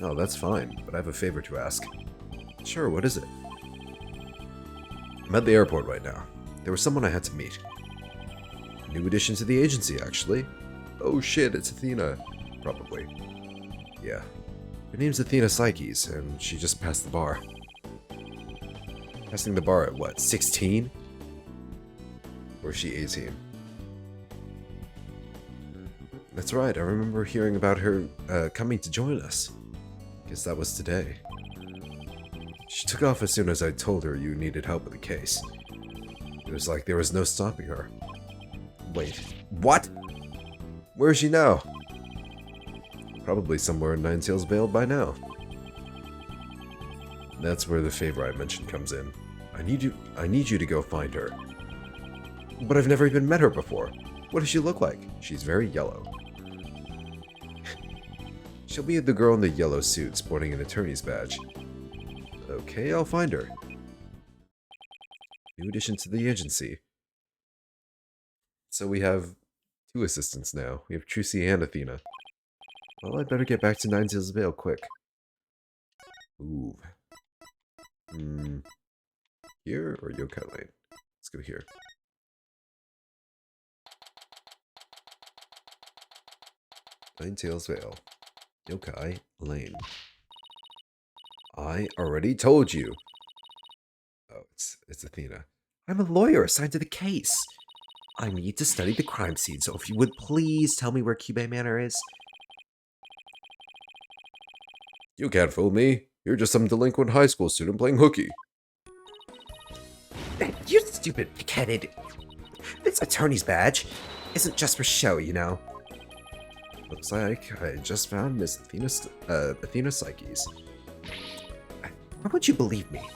Oh, that's fine, but I have a favor to ask. Sure, what is it? I'm at the airport right now. There was someone I had to meet. New addition to the agency, actually. Oh shit, it's Athena. Probably. Yeah. Her name's Athena Psyches, and she just passed the bar. Passing the bar at what, 16? Or is she 18? That's right, I remember hearing about her coming to join us. Guess that was today. She took off as soon as I told her you needed help with the case. It was like there was no stopping her. Wait, what? Where is she now? Probably somewhere in Ninetales Vale by now. That's where the favor I mentioned comes in. I need you to go find her. But I've never even met her before. What does she look like? She's very yellow. She'll be the girl in the yellow suit sporting an attorney's badge. Okay, I'll find her. New addition to the agency. So we have 2 assistants now. We have Trucy and Athena. Well, I'd better get back to Ninetales Vale quick. Ooh. Here or Yokai Lane? Let's go here. Ninetales Vale. Yokai Lane. I already told you. Oh, it's Athena. I'm a lawyer assigned to the case. I need to study the crime scene, so if you would please tell me where Cube Manor is. You can't fool me. You're just some delinquent high school student playing hooky. You stupid pig-headed. This attorney's badge isn't just for show, you know. Looks like I just found Miss Athena Psyches. Why would you believe me?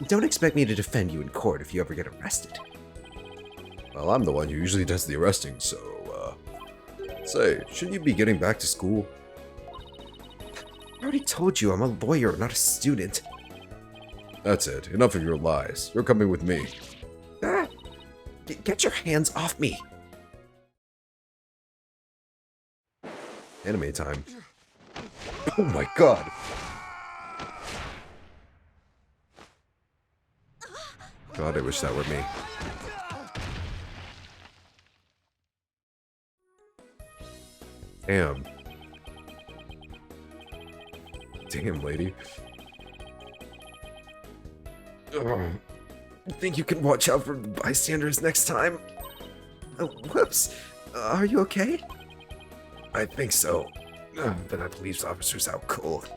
Don't expect me to defend you in court if you ever get arrested. Well, I'm the one who usually does the arresting, so, say, shouldn't you be getting back to school? I already told you I'm a lawyer, not a student. That's it. Enough of your lies. You're coming with me. Ah! Get your hands off me! Anime time. Oh my god! God, I wish that were me. Damn. Damn, lady. I think you can watch out for the bystanders next time. Oh, whoops. Are you okay? I think so. But that police officer's out cold.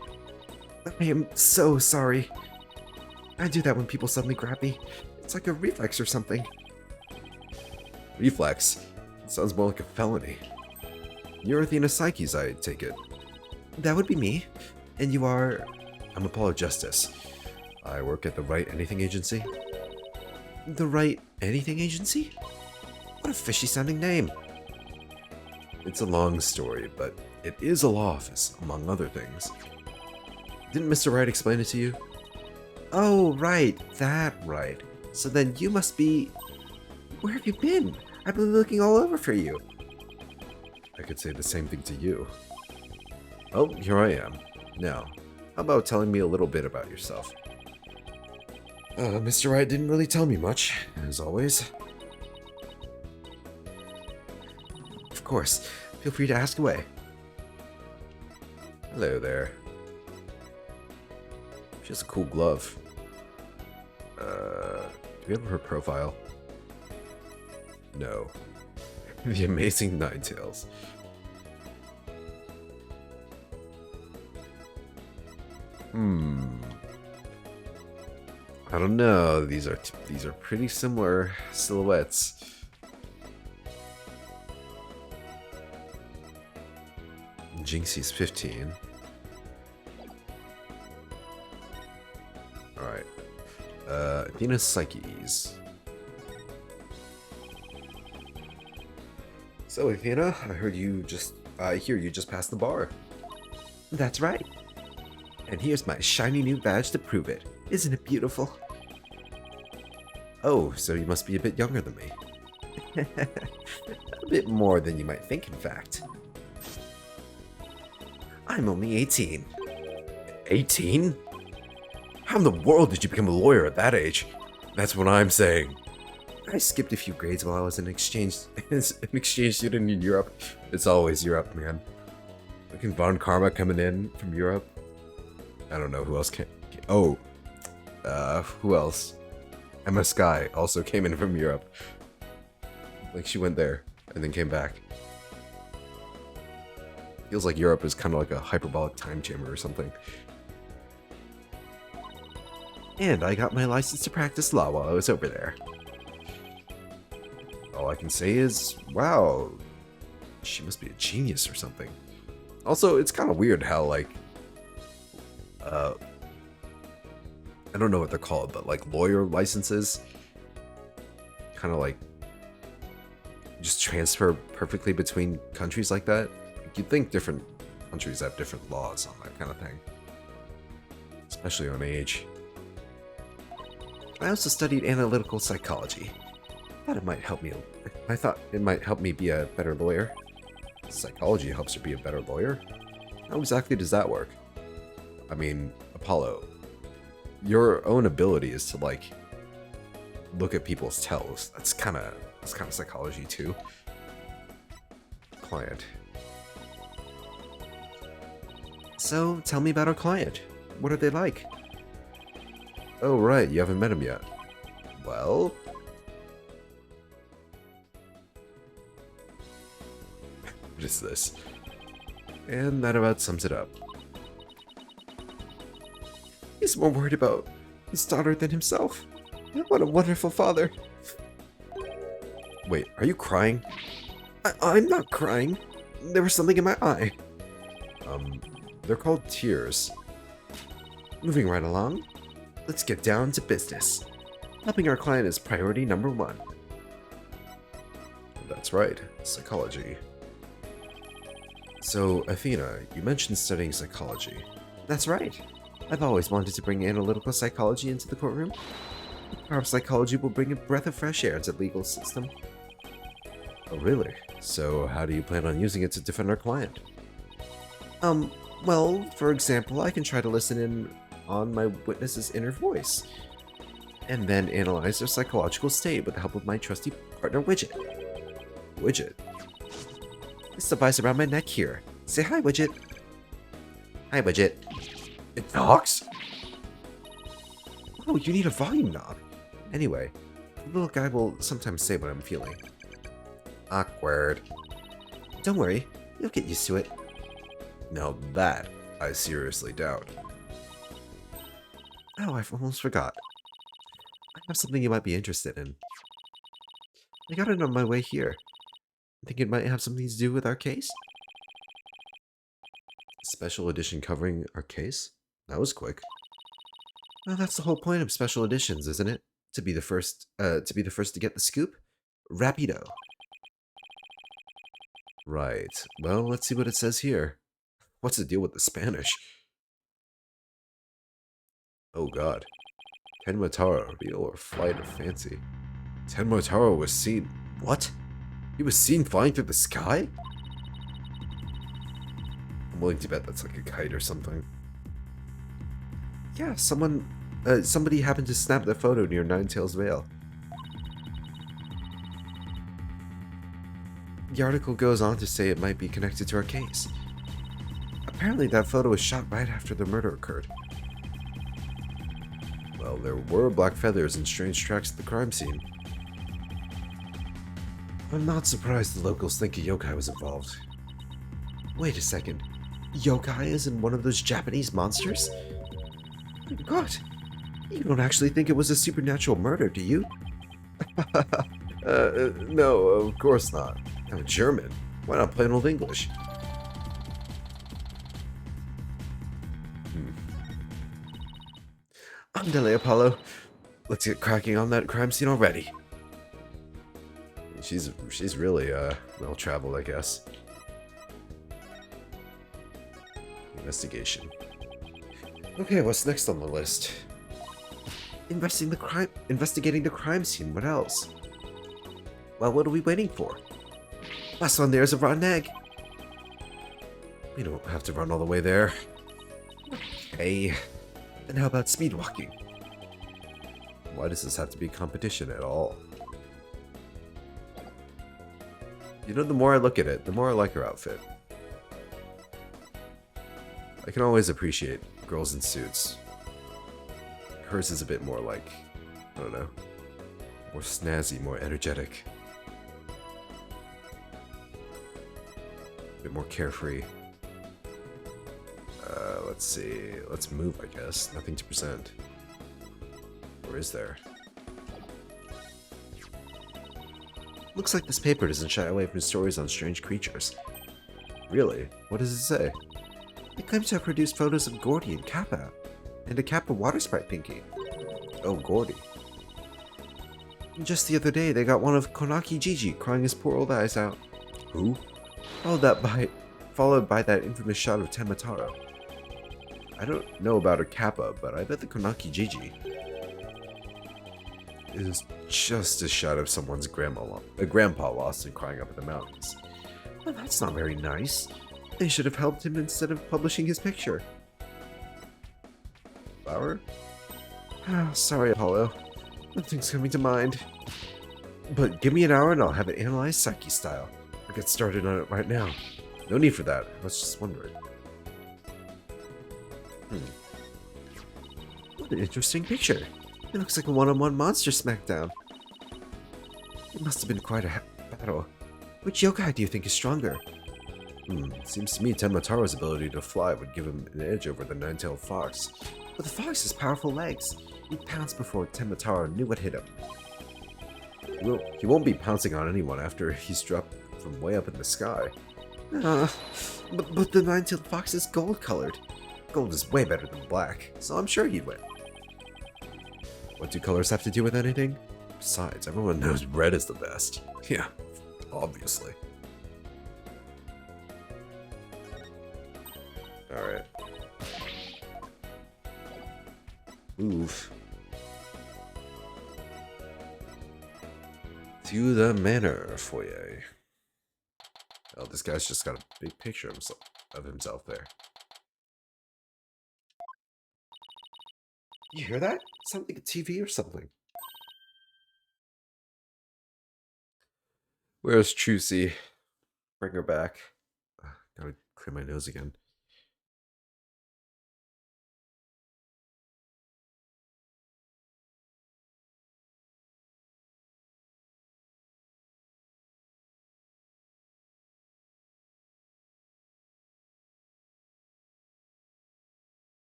I am so sorry. I do that when people suddenly grab me. It's like a reflex or something. Reflex? It sounds more like a felony. You're Athena Psyches, I take it. That would be me. And you are... I'm Apollo Justice. I work at the Wright Anything Agency. The Wright Anything Agency? What a fishy-sounding name. It's a long story, but it is a law office, among other things. Didn't Mr. Wright explain it to you? Oh, right. That right. So then you must be... Where have you been? I've been looking all over for you. I could say the same thing to you. Well, here I am. Now, how about telling me a little bit about yourself? Mr. Wright didn't really tell me much, as always. Of course. Feel free to ask away. Hello there. She has a cool glove. Do you have her profile? No. The Amazing Ninetales. I don't know. These are pretty similar silhouettes. Jinxie's 15. Alright. Athena Psyches. So, Athena, I hear you just passed the bar. That's right. And here's my shiny new badge to prove it. Isn't it beautiful? Oh, so you must be a bit younger than me. A bit more than you might think, in fact. I'm only 18. 18? How in the world did you become a lawyer at that age? That's what I'm saying. I skipped a few grades while I was an exchange student in Europe. It's always Europe, man. Looking Von Karma coming in from Europe. I don't know who else came. Oh, who else? Emma Sky also came in from Europe. Like she went there and then came back. Feels like Europe is kind of like a hyperbolic time chamber or something. And I got my license to practice law while I was over there. All I can say is, wow, she must be a genius or something. Also, it's kind of weird how, like, I don't know what they're called, but like lawyer licenses kind of like just transfer perfectly between countries like that. You'd think different countries have different laws on that kind of thing, especially on age. I also studied analytical psychology. I thought it might help me be a better lawyer. Psychology helps her be a better lawyer? How exactly does that work? I mean, Apollo, your own ability is to like look at people's tells. That's kind of psychology too. Client. So, tell me about our client. What are they like? Oh right, you haven't met him yet. Well, is this? And that about sums it up. He's more worried about his daughter than himself. What a wonderful father. Wait, are you crying? I'm not crying. There was something in my eye. They're called tears. Moving right along, let's get down to business. Helping our client is priority number 1. That's right, psychology. So, Athena, you mentioned studying psychology. That's right. I've always wanted to bring analytical psychology into the courtroom. The power of psychology will bring a breath of fresh air into the legal system. Oh, really? So, how do you plan on using it to defend our client? Well, for example, I can try to listen in on my witness's inner voice, and then analyze their psychological state with the help of my trusty partner, Widget. Widget? This device around my neck here. Say hi, Widget. Hi, Widget. It talks? Oh, you need a volume knob. Anyway, the little guy will sometimes say what I'm feeling. Awkward. Don't worry, you'll get used to it. Now that, I seriously doubt. Oh, I almost forgot. I have something you might be interested in. I got it on my way here. I think it might have something to do with our case? Special edition covering our case? That was quick. Well, that's the whole point of special editions, isn't it? To be the first to get the scoop? Rapido. Right. Well, let's see what it says here. What's the deal with the Spanish? Oh god. Tenmataro, real or flight of fancy. Tenmataro was seen... What? He was seen flying through the sky? I'm willing to bet that's like a kite or something. Yeah, somebody happened to snap that photo near Ninetails Vale. The article goes on to say it might be connected to our case. Apparently that photo was shot right after the murder occurred. Well, there were black feathers and strange tracks at the crime scene. I'm not surprised the locals think a yokai was involved. Wait a second. Yokai is in one of those Japanese monsters? My god. You don't actually think it was a supernatural murder, do you? No, of course not. I'm German. Why not plain old English? Andale, Apollo. Let's get cracking on that crime scene already. She's really, well-traveled, I guess. Investigation. Okay, what's next on the list? Investigating the crime scene, what else? Well, what are we waiting for? Last one there is a rotten egg. We don't have to run all the way there. Hey, then how about speed walking? Why does this have to be competition at all? You know, the more I look at it, the more I like her outfit. I can always appreciate girls in suits. Hers is a bit more like, I don't know, more snazzy, more energetic. A bit more carefree. Let's see. Let's move, I guess. Nothing to present. Or is there? Looks like this paper doesn't shy away from stories on strange creatures. Really? What does it say? They claim to have produced photos of Gordy and Kappa, and a Kappa water sprite Pinky. Oh, Gordy. And just the other day, they got one of Konaki Gigi crying his poor old eyes out. Who? Followed by that infamous shot of Tenmataro. I don't know about a Kappa, but I bet the Konaki Gigi is just a shot of someone's grandpa lost and crying up in the mountains. Well, that's not very nice. They should have helped him instead of publishing his picture. Flower? Sorry, Apollo. Nothing's coming to mind. But give me an hour and I'll have it analyzed Psyche style. I'll get started on it right now. No need for that. I was just wondering. What an interesting picture. It looks like a one-on-one monster smackdown. It must have been quite a battle. Which yokai do you think is stronger? Seems to me Tenmataro's ability to fly would give him an edge over the nine-tailed fox. But the fox has powerful legs. He pounced before Tenmataro knew what hit him. He won't be pouncing on anyone after he's dropped from way up in the sky. But the nine-tailed fox is gold-colored. Gold is way better than black, so I'm sure he'd win. What do colors have to do with anything? Besides, everyone knows red is the best. Yeah, obviously. Alright. Move. To the manor foyer. Oh, this guy's just got a big picture of himself there. You hear that? Sounds like a TV or something. Where's Trucy? Bring her back. Gotta clear my nose again.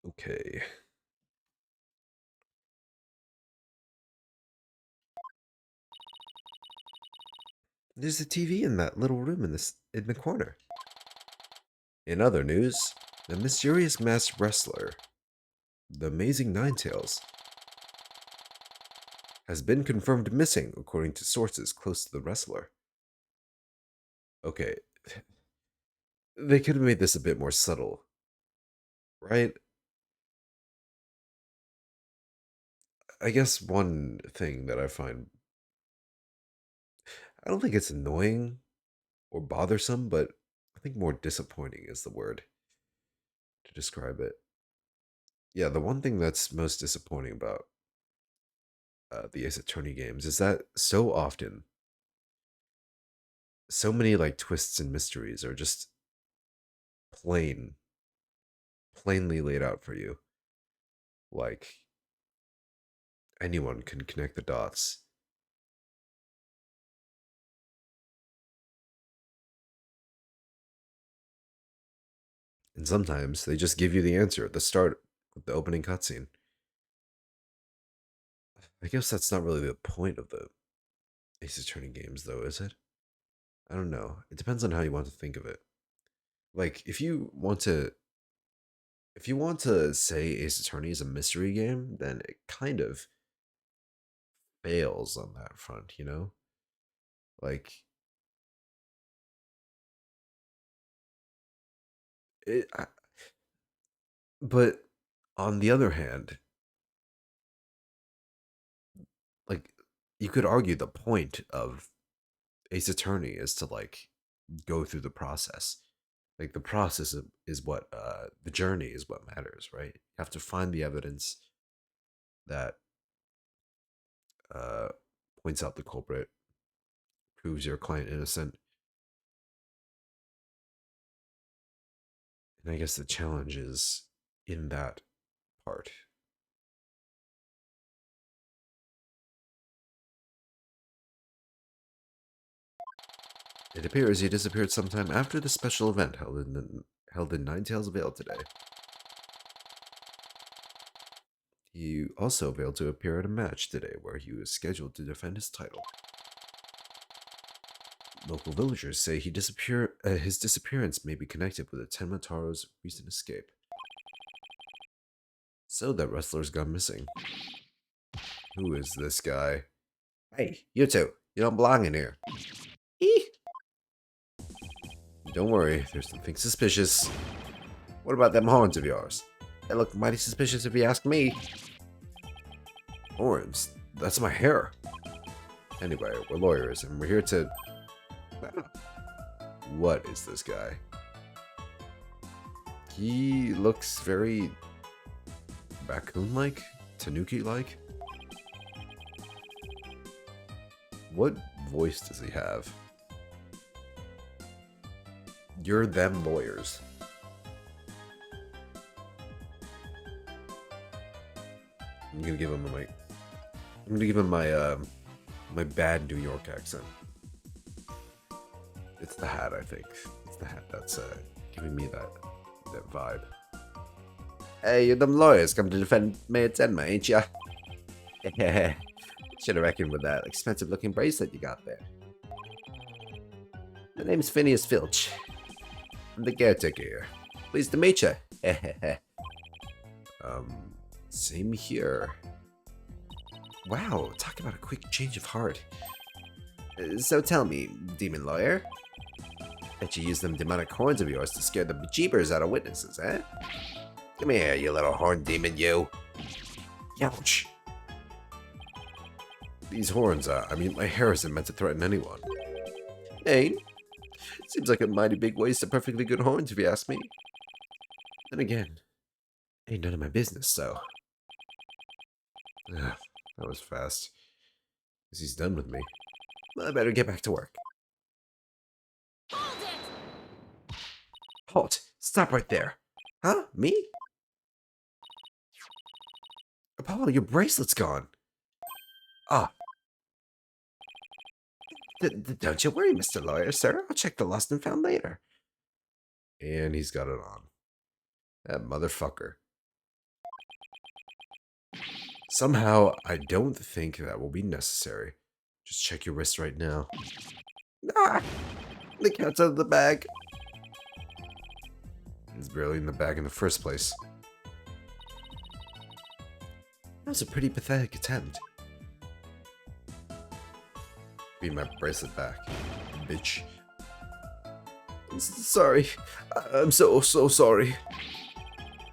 Okay. There's a TV in that little room in the corner. In other news, the mysterious masked wrestler, the Amazing Ninetales, has been confirmed missing according to sources close to the wrestler. Okay, they could have made this a bit more subtle, right? I guess one thing that I find, I don't think it's annoying or bothersome, but I think more disappointing is the word to describe it. Yeah, the one thing that's most disappointing about the Ace Attorney games is that so often, so many like twists and mysteries are just plain, plainly laid out for you. Like anyone can connect the dots. And sometimes they just give you the answer at the start with the opening cutscene. I guess that's not really the point of the Ace Attorney games, though, is it? I don't know. It depends on how you want to think of it. Like, if you want to say Ace Attorney is a mystery game, then it kind of fails on that front, you know? Like, it, I, but on the other hand, like, you could argue the point of Ace Attorney is to, like, go through the process. Like, the process is what, the journey is what matters, right? You have to find the evidence that uh, points out the culprit, proves your client innocent. And I guess the challenge is in that part. It appears he disappeared sometime after the special event held in Ninetales Vale today. He also failed to appear at a match today where he was scheduled to defend his title. Local villagers say his disappearance may be connected with the Tenmataro's recent escape. So that wrestler's gone missing. Who is this guy? Hey, you two. You don't belong in here. Eeh. Don't worry, there's nothing suspicious. What about them horns of yours? They look mighty suspicious if you ask me. Horns? That's my hair. Anyway, we're lawyers, and we're here to... What is this guy? He looks very... raccoon-like? Tanuki-like? What voice does he have? You're them lawyers. I'm gonna give him my bad New York accent. It's the hat, I think. It's the hat that's giving me that vibe. Hey, you them lawyers come to defend Mayor Tenma, ain't ya? Should have reckoned with that expensive looking bracelet you got there. My name's Phineas Filch. I'm the caretaker here. Pleased to meet ya. Same here. Wow, talk about a quick change of heart. So tell me, demon lawyer. Bet you use them demonic horns of yours to scare the bejeebers out of witnesses, eh? Come here, you little horn demon, you. Youch. These horns, I mean, my hair isn't meant to threaten anyone. Ain't? Seems like a mighty big waste of perfectly good horns, if you ask me. Then again, ain't none of my business, so... Ugh, that was fast. Guess he's done with me. Well, I better get back to work. Hold it! Halt! Stop right there. Huh? Me? Apollo, your bracelet's gone. Ah. Don't you worry, Mr. Lawyer, sir. I'll check the lost and found later. And he's got it on. That motherfucker. Somehow, I don't think that will be necessary. Just check your wrist right now. Ah! The cat's out of the bag. It's barely in the bag in the first place. That was a pretty pathetic attempt. Give me my bracelet back, bitch. Sorry. I'm so sorry.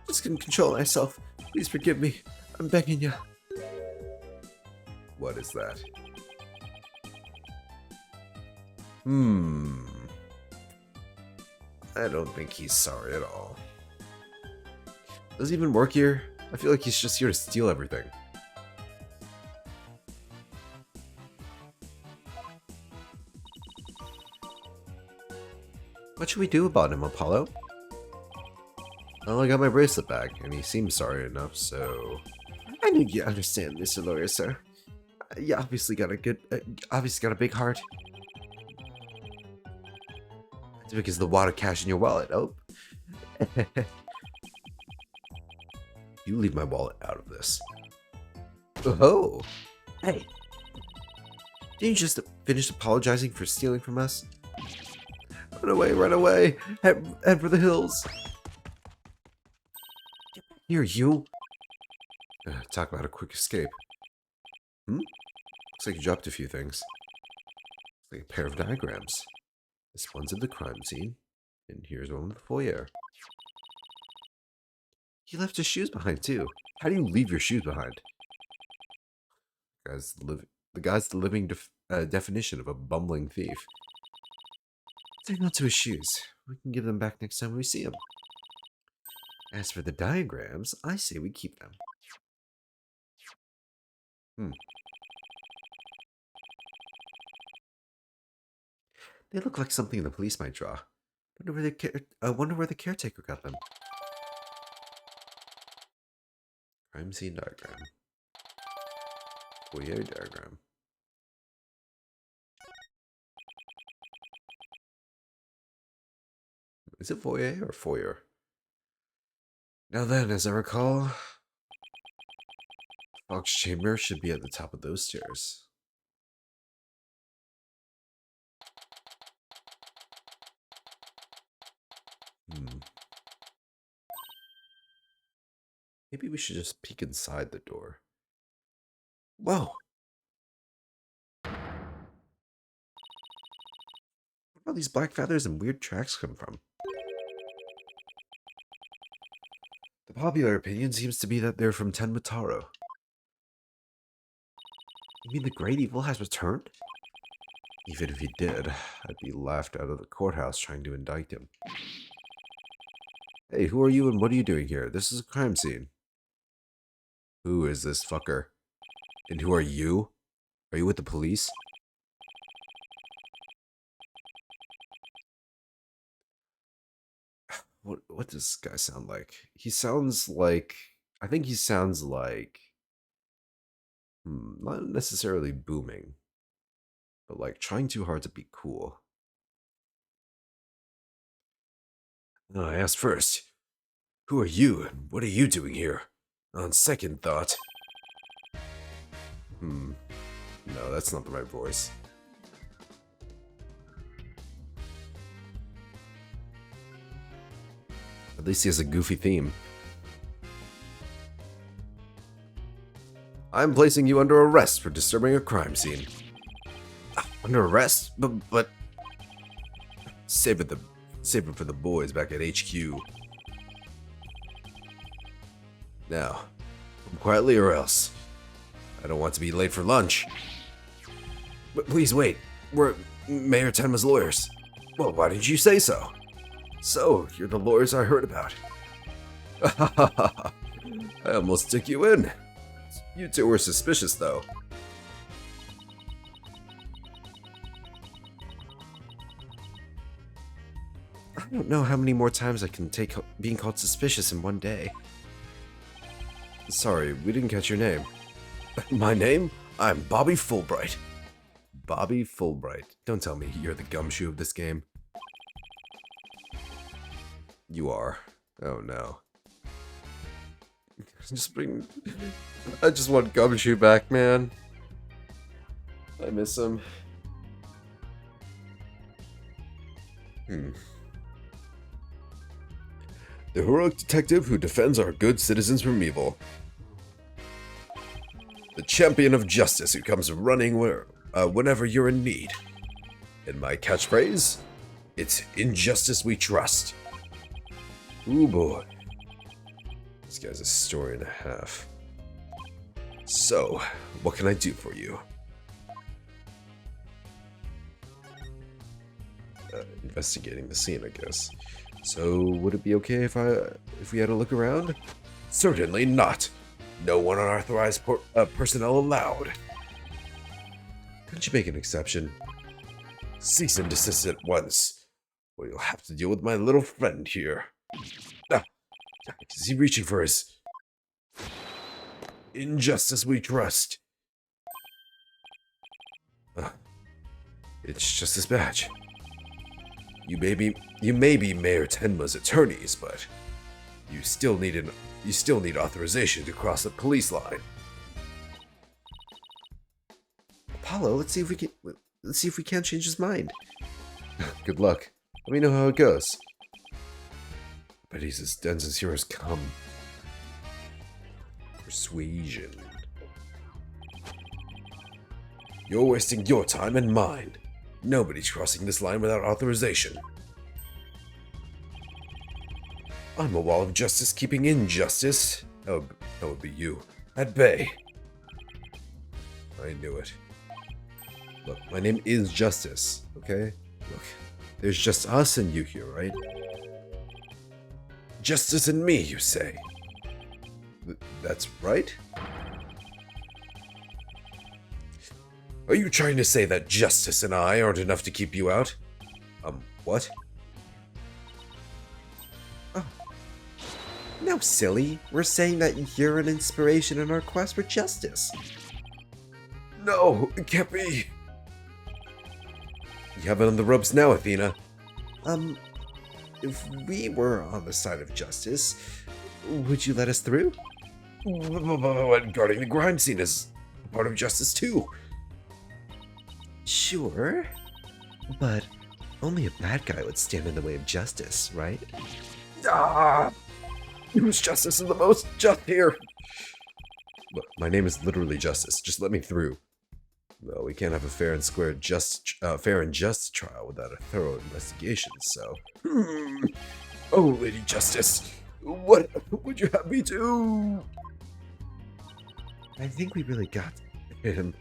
Just couldn't control myself. Please forgive me. I'm begging you. What is that? I don't think he's sorry at all. Does he even work here? I feel like he's just here to steal everything. What should we do about him, Apollo? Well, I got my bracelet back, and he seems sorry enough, so... I knew you understand, Mr. Lawyer, sir. You obviously got a big heart. It's because of the wad of cash in your wallet. Oh. You leave my wallet out of this. Oh. Hey. Didn't you just finish apologizing for stealing from us? Run away, run away. Head for the hills. Get back here, you. Talk about a quick escape. Looks like you dropped a few things. Looks like a pair of diagrams. This one's of the crime scene, and here's one of the foyer. He left his shoes behind, too. How do you leave your shoes behind? The guy's the living definition of a bumbling thief. Take on to his shoes. We can give them back next time we see him. As for the diagrams, I say we keep them. They look like something the police might draw. I wonder where the caretaker got them. Crime scene diagram. Foyer diagram. Is it foyer or foyer? Now then, as I recall, Fox chamber should be at the top of those stairs. Hmm. Maybe we should just peek inside the door. Whoa! Where all these black feathers and weird tracks come from? The popular opinion seems to be that they're from Tenmataro. You mean the great evil has returned? Even if he did, I'd be laughed out of the courthouse trying to indict him. Hey, who are you and what are you doing here? This is a crime scene. Who is this fucker? And who are you? Are you with the police? What does this guy sound like? He sounds like... I think he sounds like... not necessarily booming, but like trying too hard to be cool. I asked first, who are you and what are you doing here? On second thought... No, that's not the right voice. At least he has a goofy theme. I'm placing you under arrest for disturbing a crime scene. Under arrest? But... Save it for the boys back at HQ. Now, come quietly or else. I don't want to be late for lunch. But please wait. We're Mayor Tenma's lawyers. Well, why didn't you say so? So, you're the lawyers I heard about. I almost took you in. You two were suspicious, though. I don't know how many more times I can take being called suspicious in one day. Sorry, we didn't catch your name. My name? I'm Bobby Fulbright. Bobby Fulbright. Don't tell me you're the gumshoe of this game. You are. Oh no. I just want Gumshoe back, man. I miss him. The heroic detective who defends our good citizens from evil. The champion of justice who comes running whenever you're in need. And my catchphrase? It's in justice we trust. Ooh boy. This guy's a story and a half. So, what can I do for you? Investigating the scene, I guess. So, would it be okay if we had a look around? Certainly not. No unauthorized personnel allowed. Couldn't you make an exception? Cease and desist at once, or you'll have to deal with my little friend here. Is he reaching for his... Injustice we trust. It's just his badge. You may be Mayor Tenma's attorneys, but you still need authorization to cross the police line. Apollo, let's see if we can't change his mind. Good luck. Let me know how it goes. But he's as dense as heroes come. Persuasion. You're wasting your time and mine. Nobody's crossing this line without authorization. I'm a wall of justice keeping injustice. That would be you. At bay. I knew it. Look, my name is Justice, okay? Look, there's just us and you here, right? Justice and me, you say? That's right? Are you trying to say that Justice and I aren't enough to keep you out? What? Oh. No, silly. We're saying that you're an inspiration in our quest for justice. No, it can't be. You have it on the ropes now, Athena. If we were on the side of justice, would you let us through? Guarding the crime scene is part of justice too. Sure, but Only a bad guy would stand in the way of justice, right? Ah! Whose justice is the most just here? Look, my name is literally Justice. Just let me through. Well, we can't have a fair and just trial without a thorough investigation, so... Oh, Lady Justice, what would you have me do? I think we really got Him.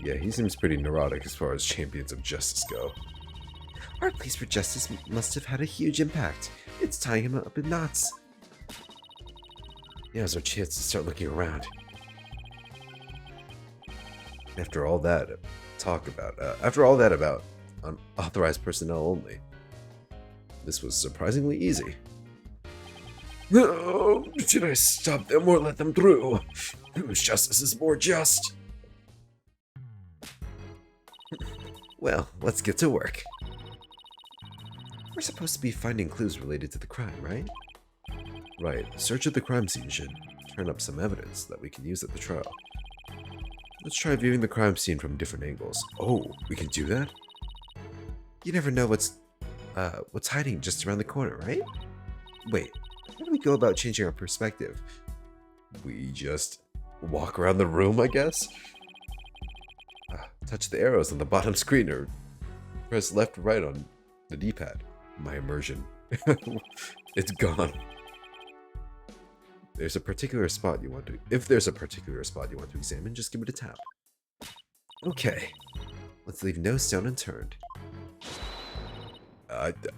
Yeah, he seems pretty neurotic as far as champions of justice go. Our pleas for justice must have had a huge impact. It's tying him up in knots. Now's our chance to start looking around. After all that about unauthorized personnel only, this was surprisingly easy. No, should I stop them or let them through? Whose justice is more just? Well, let's get to work. We're supposed to be finding clues related to the crime, right? Right. Search of the crime scene should turn up some evidence that we can use at the trial. Let's try viewing the crime scene from different angles. Oh, we can do that? You never know what's hiding just around the corner, right? Wait, how do we go about changing our perspective? We just walk around the room, I guess? Touch the arrows on the bottom screen or press left or right on the D-pad. My immersion. It's gone. If there's a particular spot you want to examine, just give it a tap. Okay. Let's leave no stone unturned.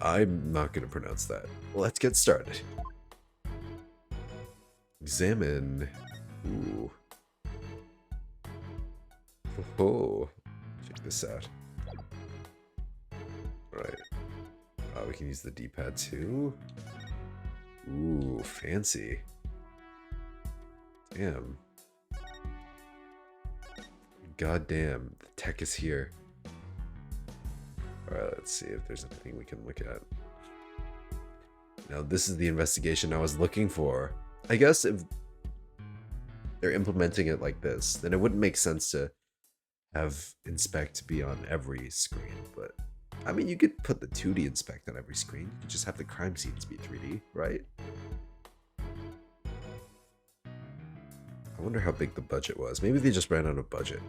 I'm not going to pronounce that. Let's get started. Examine. Ooh. Oh. Check this out. Alright. We can use the D-pad too. Ooh, fancy. Damn. God damn, the tech is here. Alright, let's see if there's anything we can look at. Now, this is the investigation I was looking for. I guess if they're implementing it like this, then it wouldn't make sense to have inspect be on every screen, but I mean, you could put the 2D inspect on every screen. You could just have the crime scenes be 3D, right? I wonder how big the budget was. Maybe they just ran out of budget.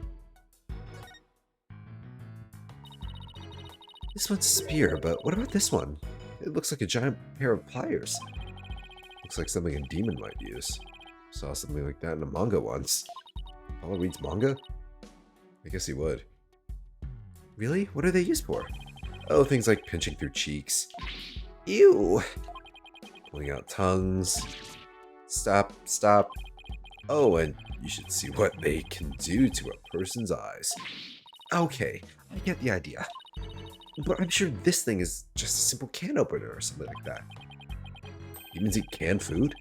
This one's a spear, but what about this one? It looks like a giant pair of pliers. Looks like something a demon might use. Saw something like that in a manga once. Paula reads manga? I guess he would. Really? What are they used for? Oh, things like pinching through cheeks. Ew! Pulling out tongues. Stop, stop. Oh, and you should see what they can do to a person's eyes. Okay, I get the idea. But I'm sure this thing is just a simple can opener or something like that. Demons eat canned food?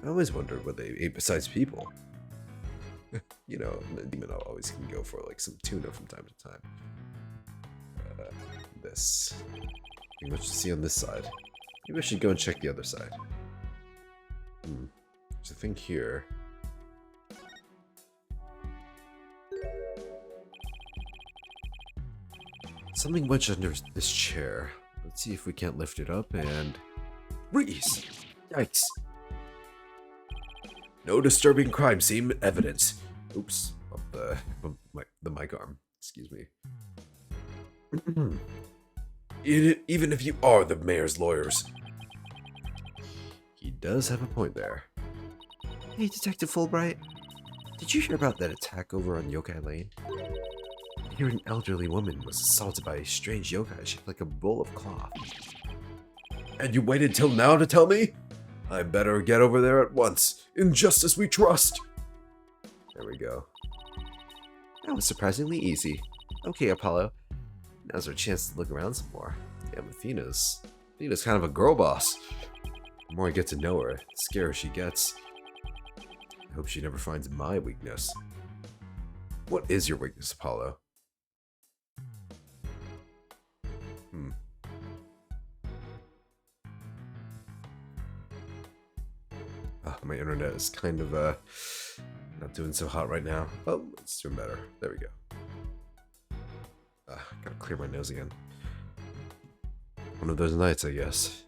I always wondered what they ate besides people. You know, the demon always can go for like some tuna from time to time. This. Pretty much to see on this side. Maybe I should go and check the other side. There's a thing here. Something wedged under this chair. Let's see if we can't lift it up and... Freeze! Yikes. No disturbing crime scene evidence. Oops. The mic arm. Excuse me. Even if you are the mayor's lawyers. He does have a point there. Hey, Detective Fulbright. Did you hear about that attack over on Yokai Lane? I hear an elderly woman was assaulted by a strange yokai shaped like a bowl of cloth. And you waited till now to tell me? I better get over there at once. In justice we trust. There we go. That was surprisingly easy. Okay, Apollo. Now's our chance to look around some more. Damn, Athena's kind of a girl boss. The more I get to know her, the scarier she gets. I hope she never finds my weakness. What is your weakness, Apollo? My internet is kind of not doing so hot right now. Oh, it's doing better. There we go. Gotta clear my nose again. One of those nights, I guess.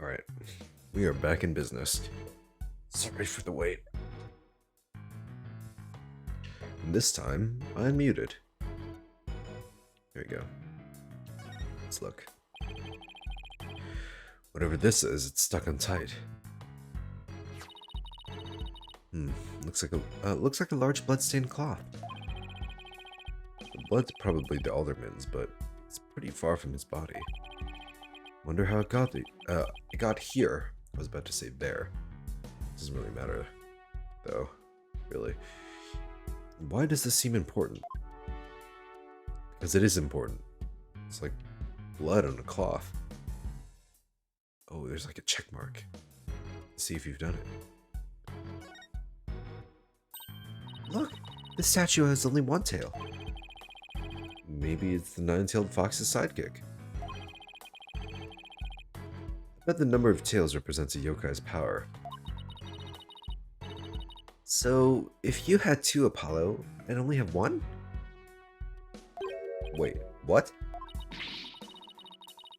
Alright, we are back in business. Sorry for the wait. And this time, I'm muted. There we go. Let's look. Whatever this is, it's stuck on tight. Looks like a large bloodstained cloth. The blood's probably the alderman's, but it's pretty far from his body. Wonder how it got here. I was about to say there. Doesn't really matter, though. Really. Why does this seem important? Because it is important. It's like blood on a cloth. Oh, there's like a check mark. See if you've done it. Look, the statue has only one tail. Maybe it's the nine-tailed fox's sidekick. I bet the number of tails represents a yokai's power. So, if you had two Apollo and only have one? Wait, what?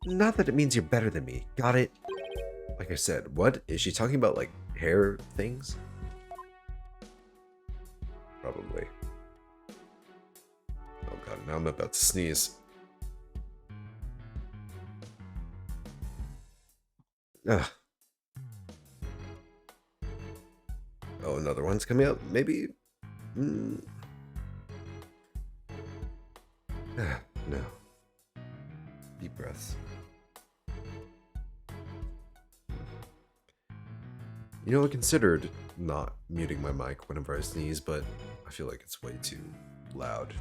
Not that it means you're better than me, got it? Like I said, what? Is she talking about, like, hair things? Probably. Oh god, now I'm about to sneeze. Ugh. Oh, another one's coming out? Maybe? No. Deep breaths. You know, I considered not muting my mic whenever I sneeze, but I feel like it's way too loud.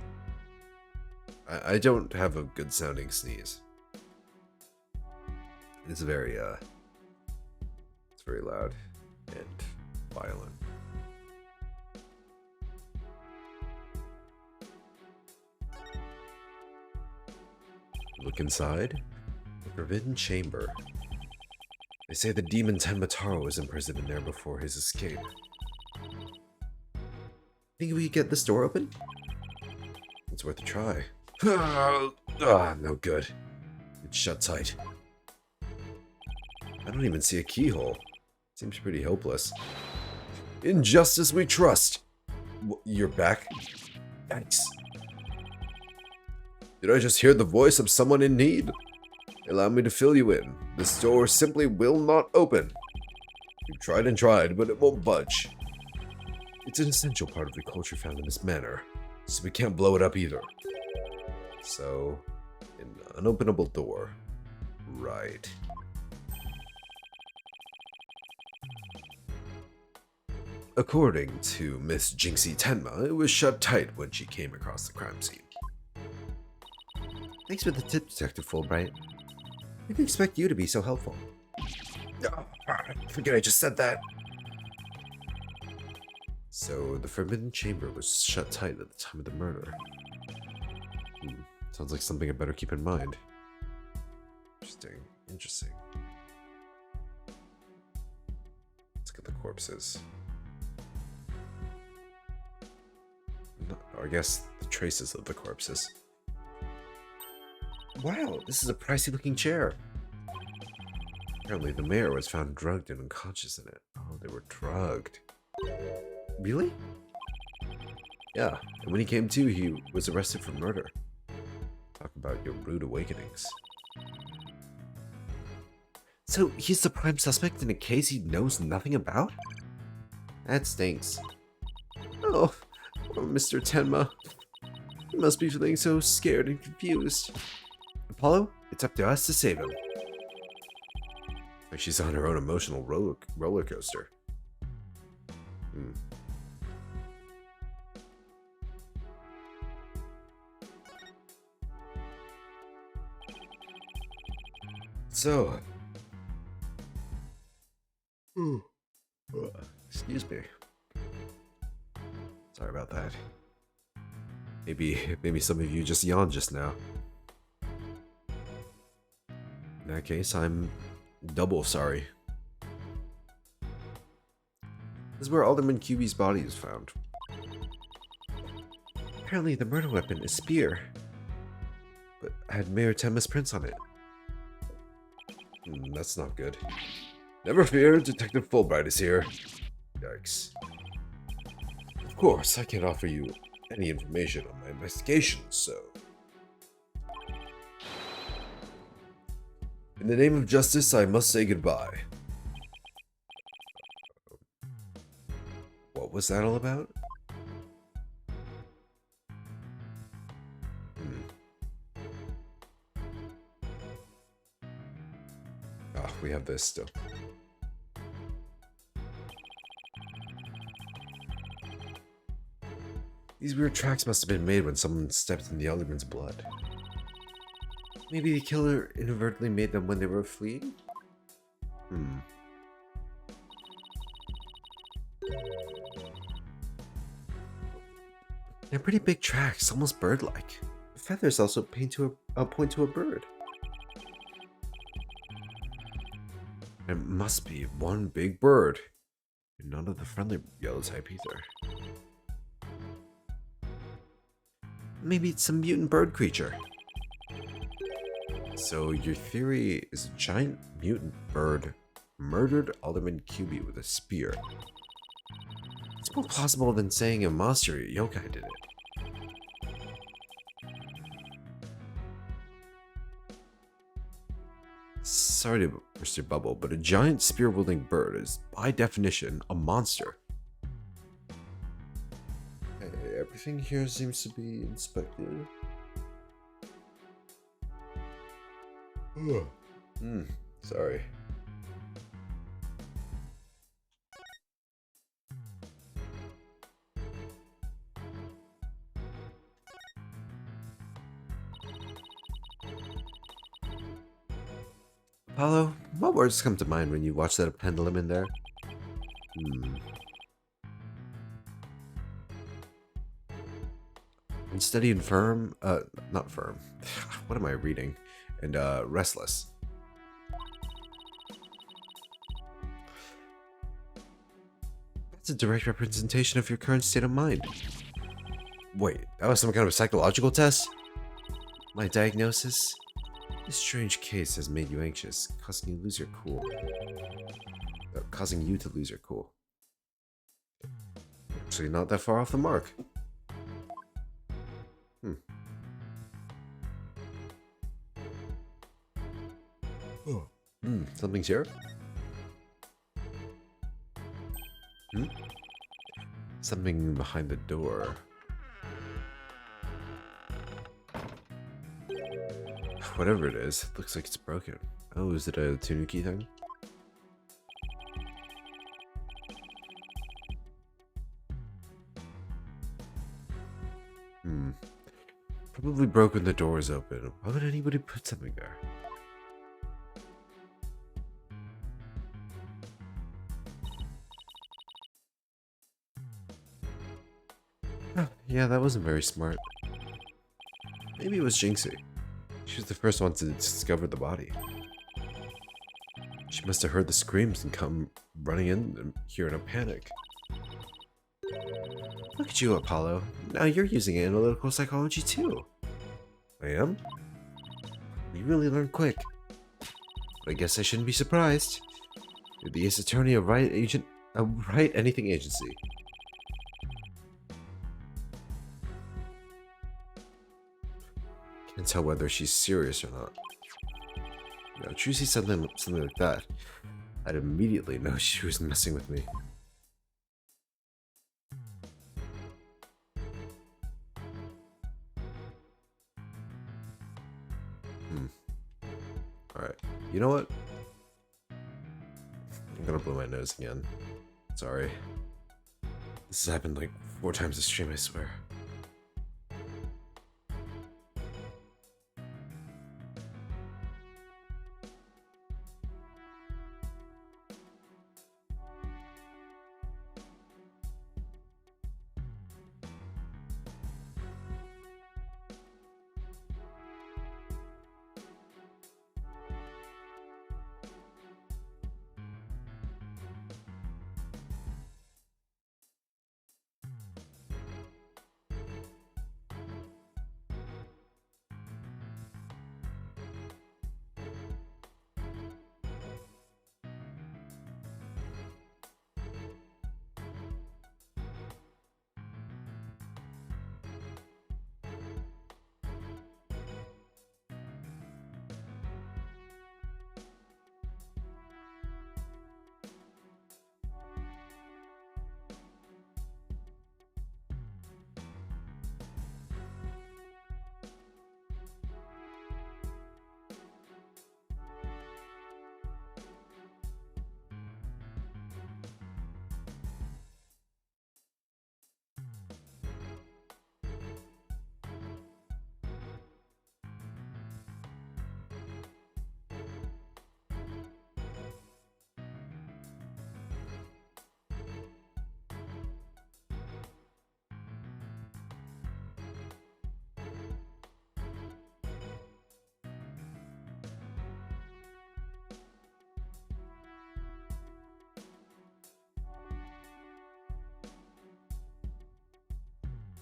I don't have a good sounding sneeze. It's very loud and violent. Look inside. The forbidden chamber. They say the demon Tenmataro was imprisoned in there before his escape. Think we could get this door open? It's worth a try. No good. It's shut tight. I don't even see a keyhole. Seems pretty hopeless. In justice we trust. You're back? Yikes. Did I just hear the voice of someone in need? Allow me to fill you in. This door simply will not open. You've tried and tried, but it won't budge. It's an essential part of the culture found in this manor, so we can't blow it up either. So, an unopenable door. Right. According to Miss Jinxie Tenma, it was shut tight when she came across the crime scene. Thanks for the tip, Detective Fulbright. I didn't expect you to be so helpful. I forget I just said that. So, the Forbidden Chamber was shut tight at the time of the murder. Sounds like something I better keep in mind. Interesting. Let's get the corpses. Or I guess the traces of the corpses. Wow, this is a pricey looking chair. Apparently, the mayor was found drugged and unconscious in it. Oh, they were drugged. Really? Yeah, and when he came to, he was arrested for murder. Talk about your rude awakenings. So he's the prime suspect in a case he knows nothing about? That stinks. Oh, poor Mr. Tenma. He must be feeling so scared and confused. Apollo, it's up to us to save him. Like she's on her own emotional roller coaster. So, excuse me. Sorry about that. Maybe some of you just yawned just now. In that case, I'm double sorry. This is where Alderman QB's body was found. Apparently the murder weapon is spear. But had Mayor Tenma's prints on it. That's not good. Never fear, Detective Fulbright is here. Yikes. Of course, I can't offer you any information on my investigation, so... In the name of justice, I must say goodbye. What was that all about? Ah, we have this still. These weird tracks must have been made when someone stepped in the alderman's blood. Maybe the killer inadvertently made them when they were fleeing? They're pretty big tracks, almost bird-like. The feathers also point to a bird. It must be one big bird. And none of the friendly yellow type either. Maybe it's some mutant bird creature. So your theory is a giant mutant bird murdered Alderman QB with a spear. It's more plausible than saying a monster yokai did it. Sorry to burst your bubble, but a giant spear-wielding bird is, by definition, a monster. Okay, everything here seems to be inspected. Sorry. Apollo, what words come to mind when you watch that pendulum in there? Unsteady and firm, not firm. What am I reading? And restless. That's a direct representation of your current state of mind. Wait, that was some kind of psychological test? My diagnosis? This strange case has made you anxious, causing you to lose your cool. Actually, not that far off the mark. Something's here? Something behind the door. Whatever it is, it looks like it's broken. Oh, is it a Tanuki thing? Probably broke when the door is open. Why would anybody put something there? Yeah, that wasn't very smart. Maybe it was Jinxie. She was the first one to discover the body. She must have heard the screams and come running in here in a panic. Look at you, Apollo. Now you're using analytical psychology too. I am? You really learn quick. I guess I shouldn't be surprised. You're the Ace Attorney of Wright Agent, Wright Anything Agency. Can't tell whether she's serious or not. You know, Trucy said something like that, I'd immediately know she was messing with me. Alright, you know what? I'm gonna blow my nose again. Sorry. This has happened like 4 times this stream, I swear.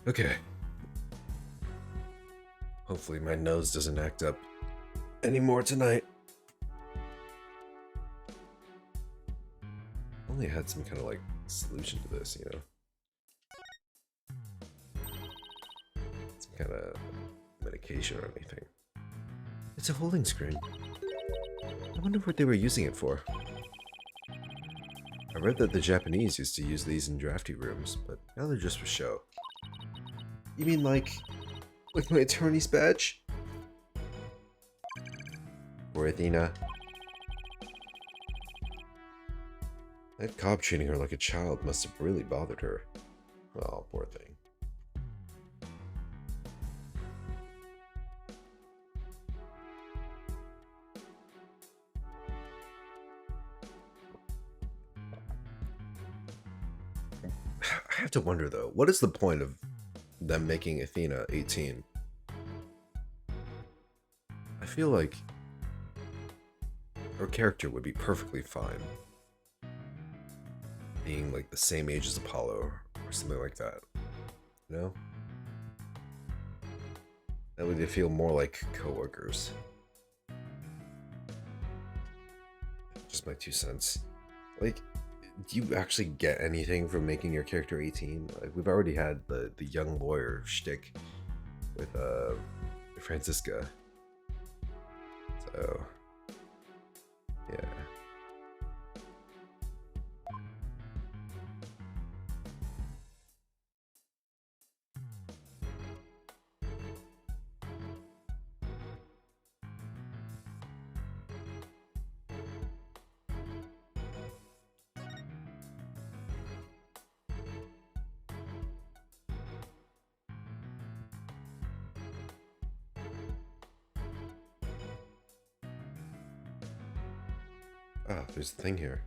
Okay. Hopefully my nose doesn't act up anymore tonight. Only had some kind of like solution to this, you know? Some kind of medication or anything. It's a holding screen. I wonder what they were using it for. I read that the Japanese used to use these in drafty rooms, but now they're just for show. You mean like my attorney's badge? Poor Athena. That cop treating her like a child must have really bothered her. Oh, poor thing. I have to wonder though, what is the point of them making Athena 18? I feel like her character would be perfectly fine being like the same age as Apollo or something like that, you know? That way they feel more like co-workers. Just my 2 cents. Like, do you actually get anything from making your character 18? Like, we've already had the young lawyer shtick with Francisca. So yeah. Ah, there's a thing here.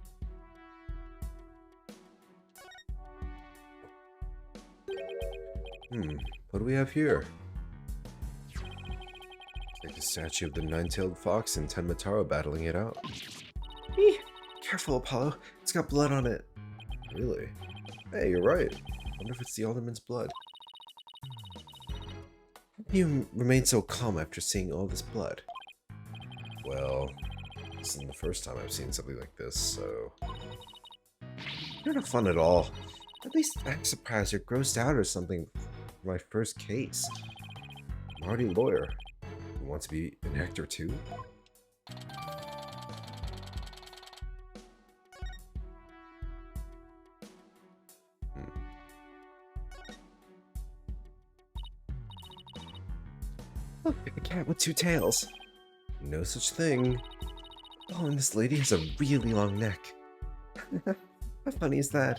What do we have here? Like the statue of the nine-tailed fox and Tenmataro battling it out. Eeh, careful, Apollo. It's got blood on it. Really? Hey, you're right. I wonder if it's the alderman's blood. How can you remain so calm after seeing all this blood? Well, This isn't the first time I've seen something like this, so... You're not fun at all. At least act surprised or grossed out or something for my first case. I'm already a lawyer. You want to be an actor too? Look, a cat with two tails. No such thing. Oh, and this lady has a really long neck. How funny is that?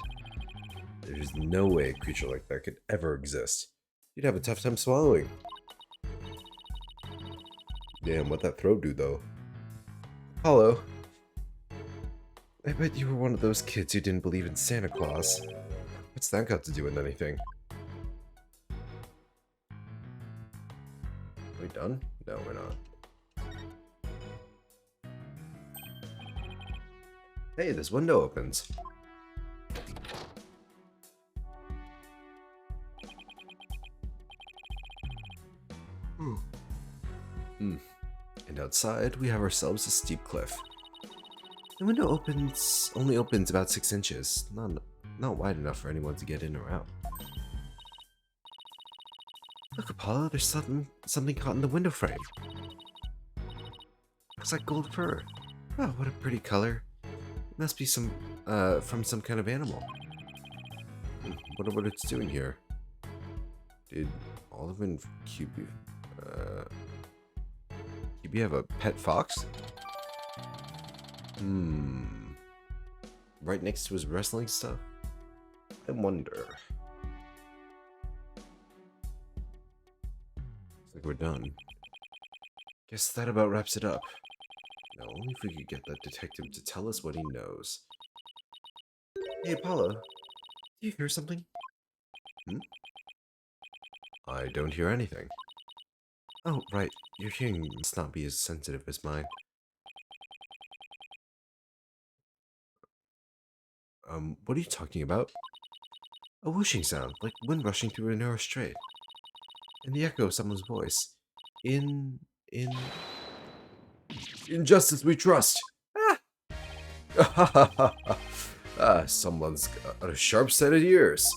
There's no way a creature like that could ever exist. You'd have a tough time swallowing. Damn, what that throat do, though? Apollo. I bet you were one of those kids who didn't believe in Santa Claus. What's that got to do with anything? Are we done? No, we're not. Hey, this window opens. And outside, we have ourselves a steep cliff. The window only opens about 6 inches. Not wide enough for anyone to get in or out. Look, Apollo, there's something caught in the window frame. Looks like gold fur. Oh, what a pretty color. It must be from some kind of animal. Wonder what it's doing here. Did Oliver and QB have a pet fox? Right next to his wrestling stuff? I wonder. Looks like we're done. Guess that about wraps it up. Now, only if we could get that detective to tell us what he knows. Hey, Apollo. Do you hear something? I don't hear anything. Oh, right. Your hearing must not be as sensitive as mine. What are you talking about? A whooshing sound, like wind rushing through a narrow strait. And the echo of someone's voice. In justice we trust! Ah! Someone's got a sharp set of ears.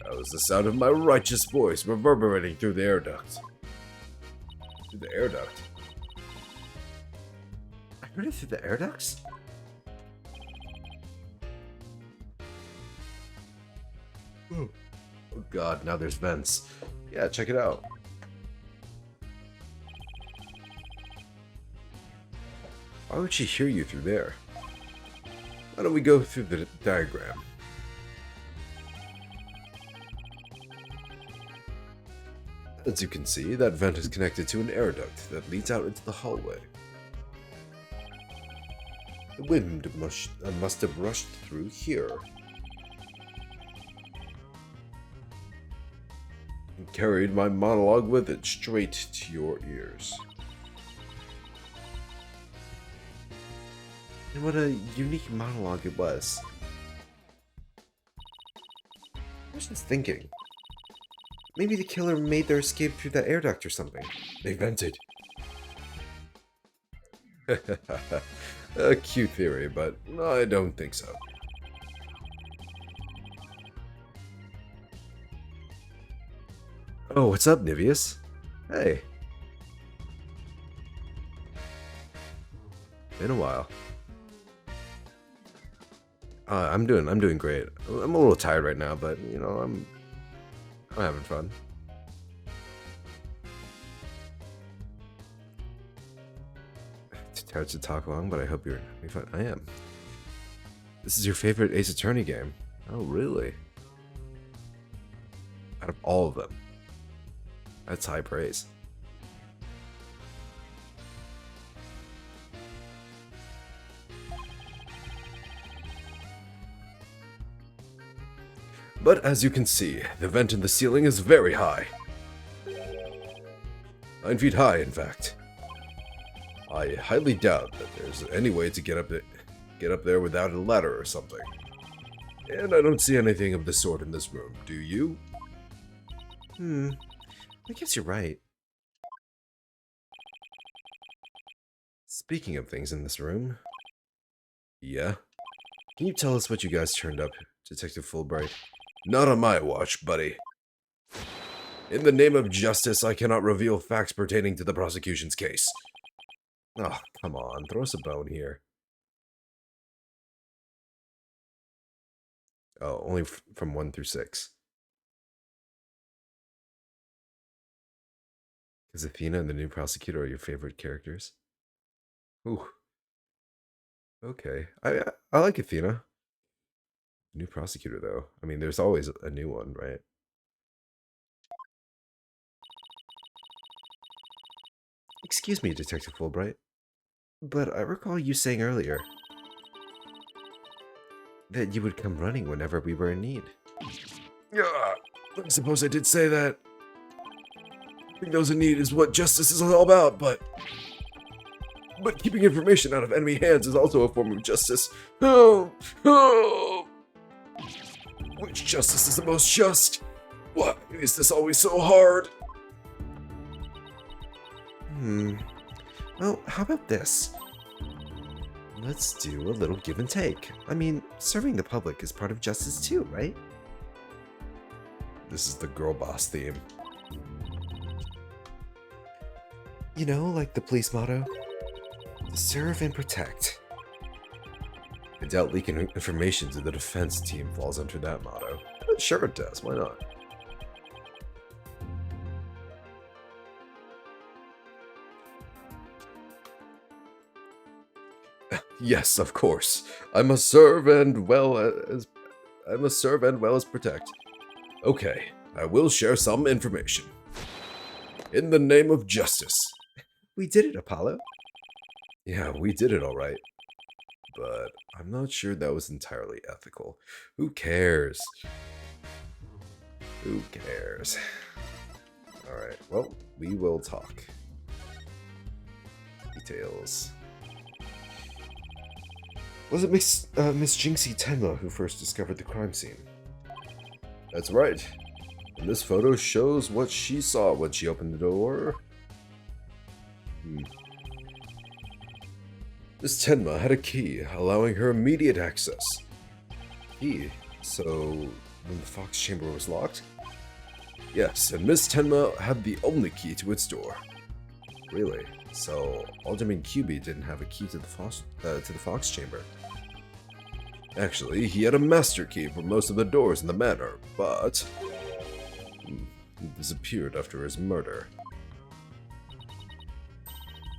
That was the sound of my righteous voice reverberating through the air duct. Through the air duct? I heard it through the air ducts? Oh god, now there's vents. Yeah, check it out. Why would she hear you through there? Why don't we go through the diagram? As you can see, that vent is connected to an air duct that leads out into the hallway. The wind must have rushed through here. And carried my monologue with it straight to your ears. And what a unique monologue it was. I was just thinking. Maybe the killer made their escape through that air duct or something. They vented. A cute theory, but I don't think so. Oh, what's up, Niveus? Hey. Been a while. I'm doing great. I'm a little tired right now, but you know, I'm having fun. Too tired to talk long, but I hope you're having fun. I am. This is your favorite Ace Attorney game? Oh, really? Out of all of them. That's high praise. But as you can see, the vent in the ceiling is very high. 9 feet high, in fact. I highly doubt that there's any way to get up there without a ladder or something. And I don't see anything of the sort in this room, do you? I guess you're right. Speaking of things in this room. Yeah? Can you tell us what you guys turned up, Detective Fulbright? Not on my watch, buddy. In the name of justice, I cannot reveal facts pertaining to the prosecution's case. Oh, come on, throw us a bone here. Oh, only from 1 through 6. Is Athena and the new prosecutor are your favorite characters? Ooh. Okay. I like Athena. New prosecutor, though. I mean, there's always a new one, right? Excuse me, Detective Fulbright, but I recall you saying earlier that you would come running whenever we were in need. Yeah, I suppose I did say that. Helping those in need is what justice is all about, but keeping information out of enemy hands is also a form of justice. Oh, oh. Which justice is the most just? Why is this always so hard? Well, how about this? Let's do a little give and take. I mean, serving the public is part of justice too, right? This is the girl boss theme. You know, like the police motto? Serve and protect. I doubt leaking information to the defense team falls under that motto. But sure it does, why not? Yes, of course. I must serve and well as protect. Okay, I will share some information. In the name of justice. We did it, Apollo. Yeah, we did it all right. But I'm not sure that was entirely ethical. Who cares? Who cares? Alright, well, we will talk. Details. Was it Miss Jinxie Tenma who first discovered the crime scene? That's right. And this photo shows what she saw when she opened the door. Miss Tenma had a key, allowing her immediate access. Key? So, when the Fox chamber was locked? Yes, and Miss Tenma had the only key to its door. Really? So, Alderman QB didn't have a key to the Fox chamber. Actually, he had a master key for most of the doors in the manor, but he disappeared after his murder.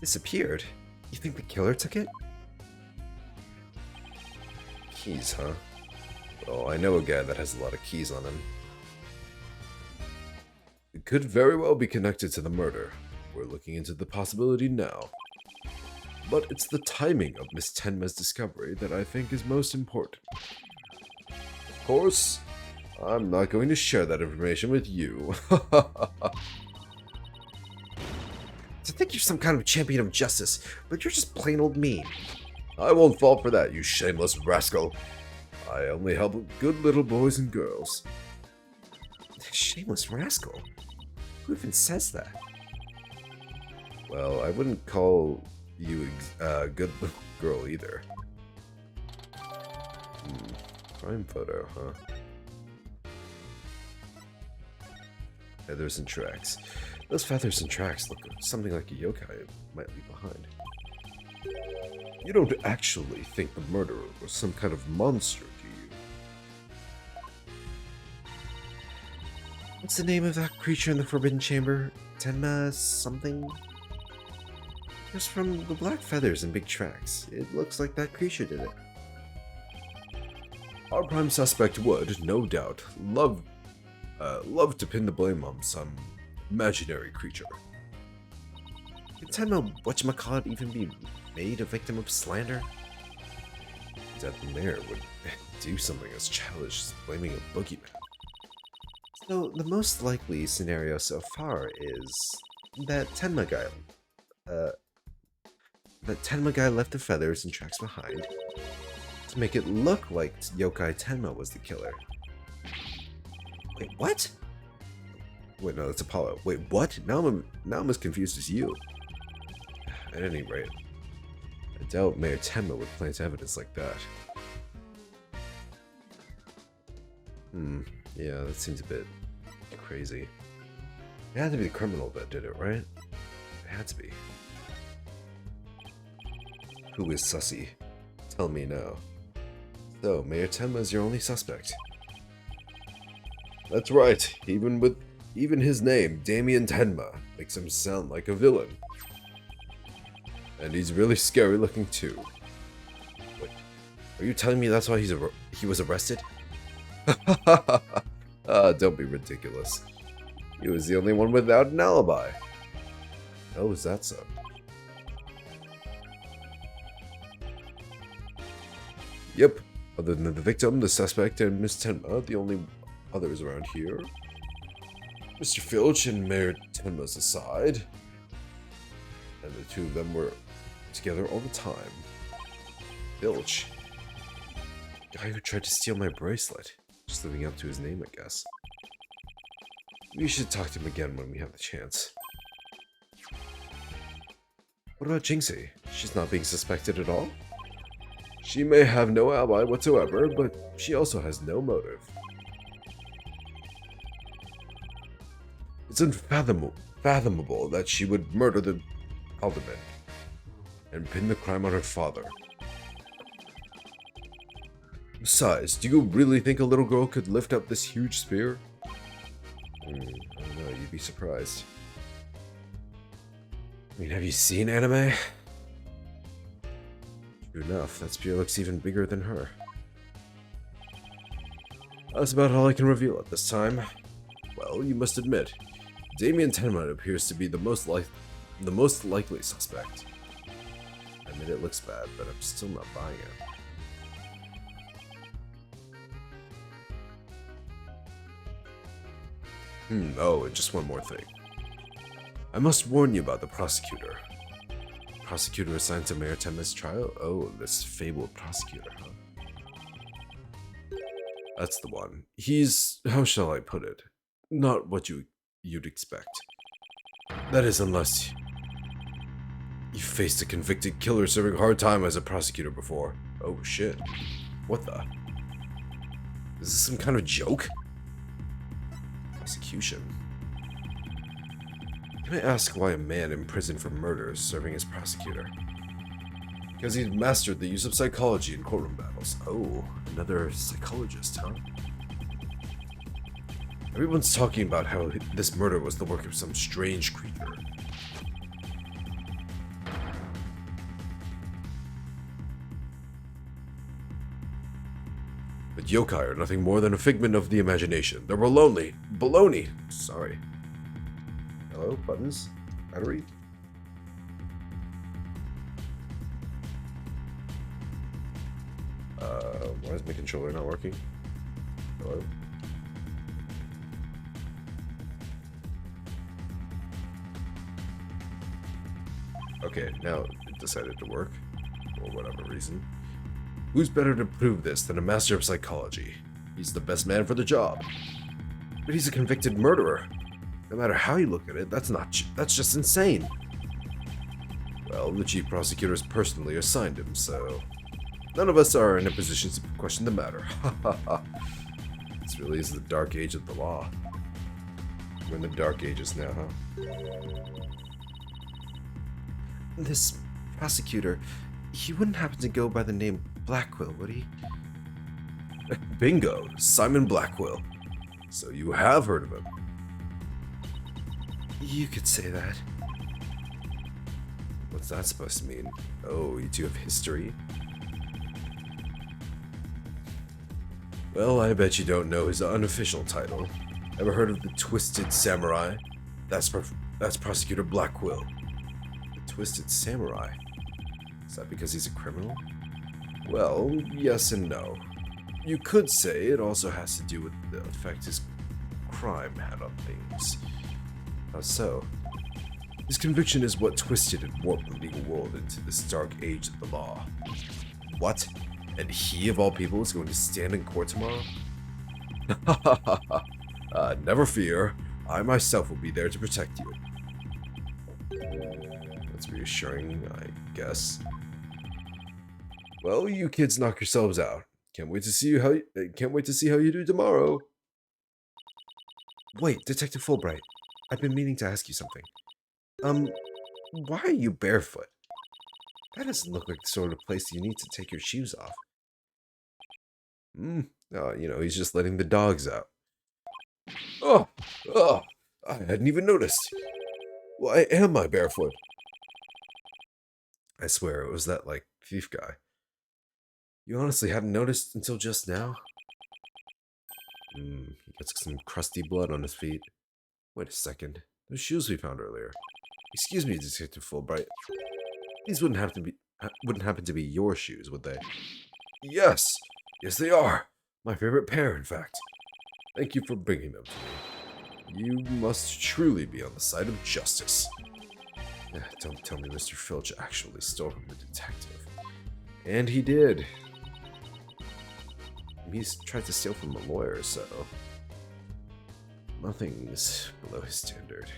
Disappeared? You think the killer took it? Keys, huh? Well, I know a guy that has a lot of keys on him. It could very well be connected to the murder. We're looking into the possibility now. But it's the timing of Miss Tenma's discovery that I think is most important. Of course, I'm not going to share that information with you. To think you're some kind of champion of justice, but you're just plain old mean. I won't fall for that, you shameless rascal. I only help good little boys and girls. Shameless rascal? Who even says that? Well, I wouldn't call you a good little girl either. Crime photo, huh? Feathers and tracks. Those feathers and tracks look something like a yokai might leave behind. You don't actually think the murderer was some kind of monster, do you? What's the name of that creature in the Forbidden Chamber? Tenma something? It was from the black feathers and big tracks. It looks like that creature did it. Our prime suspect would, no doubt, love to pin the blame on some imaginary creature. Can Tenma whatchamacallit even be made a victim of slander? That the mayor would do something as childish as blaming a boogeyman. So the most likely scenario so far is that Tenma guy left the feathers and tracks behind to make it look like Yokai Tenma was the killer. Wait, what? Wait, no, that's Apollo. Wait, what? Now I'm as confused as you. At any rate, I doubt Mayor Tenma would plant evidence like that. Yeah, that seems a bit crazy. It had to be the criminal that did it, right? It had to be. Who is Sussy? Tell me now. So, Mayor Tenma is your only suspect. That's right. Even his name, Damien Tenma, makes him sound like a villain. And he's really scary looking too. Wait, are you telling me that's why he was arrested? Don't be ridiculous. He was the only one without an alibi. Oh, is that so? Yep. Other than the victim, the suspect, and Miss Tenma, the only others around here. Mr. Filch and Mayor Tenma's aside. And the two of them were together all the time. Filch. The guy who tried to steal my bracelet. Just living up to his name, I guess. We should talk to him again when we have the chance. What about Jinxie? She's not being suspected at all? She may have no alibi whatsoever, but she also has no motive. It's unfathomable that she would murder the alderman and pin the crime on her father. Besides, do you really think a little girl could lift up this huge spear? I don't know, you'd be surprised. I mean, have you seen anime? True enough, that spear looks even bigger than her. That's about all I can reveal at this time. Well, you must admit, Damien Tenma appears to be the most likely suspect. I admit it looks bad, but I'm still not buying it. Oh, and just one more thing. I must warn you about the prosecutor. Prosecutor assigned to Mayor Tenma's trial? Oh, this fabled prosecutor, huh? That's the one. He's, how shall I put it, not what you'd expect. That is, unless you faced a convicted killer serving hard time as a prosecutor before. Oh shit. What the? Is this some kind of joke? Execution. Can I ask why a man in prison for murder is serving as prosecutor? Because he's mastered the use of psychology in courtroom battles. Oh, another psychologist, huh? Everyone's talking about how this murder was the work of some strange creature. But yokai are nothing more than a figment of the imagination. They're baloney. Sorry. Hello, buttons? Battery? Why is my controller not working? Hello? Okay, now it decided to work. For whatever reason. Who's better to prove this than a master of psychology? He's the best man for the job. But he's a convicted murderer. No matter how you look at it, that's just insane. Well, the chief prosecutor has personally assigned him, so none of us are in a position to question the matter. This really is the dark age of the law. We're in the dark ages now, huh? This prosecutor, he wouldn't happen to go by the name Blackwell, would he? Bingo! Simon Blackwell. So you have heard of him. You could say that. What's that supposed to mean? Oh, you two have history? Well, I bet you don't know his unofficial title. Ever heard of the Twisted Samurai? That's Prosecutor Blackwell. The Twisted Samurai? Is that because he's a criminal? Well, yes and no. You could say it also has to do with the effect his crime had on things. How so? His conviction is what twisted and warped the legal world into this dark age of the law. What? And he, of all people, is going to stand in court tomorrow? Never fear. I myself will be there to protect you. That's reassuring, I guess. Well, you kids knock yourselves out. Can't wait to see how you do tomorrow. Wait, Detective Fulbright. I've been meaning to ask you something. Why are you barefoot? That doesn't look like the sort of place you need to take your shoes off. He's just letting the dogs out. Oh, oh, I hadn't even noticed. Why am I barefoot? I swear, it was that, thief guy. You honestly hadn't noticed until just now? He got some crusty blood on his feet. Wait a second. Those shoes we found earlier. Excuse me, Detective Fulbright. These wouldn't happen to be your shoes, would they? Yes, they are. My favorite pair, in fact. Thank you for bringing them to me. You must truly be on the side of justice. Don't tell me Mr. Filch actually stole from the detective. And he did. He's tried to steal from a lawyer, so nothing's below his standard.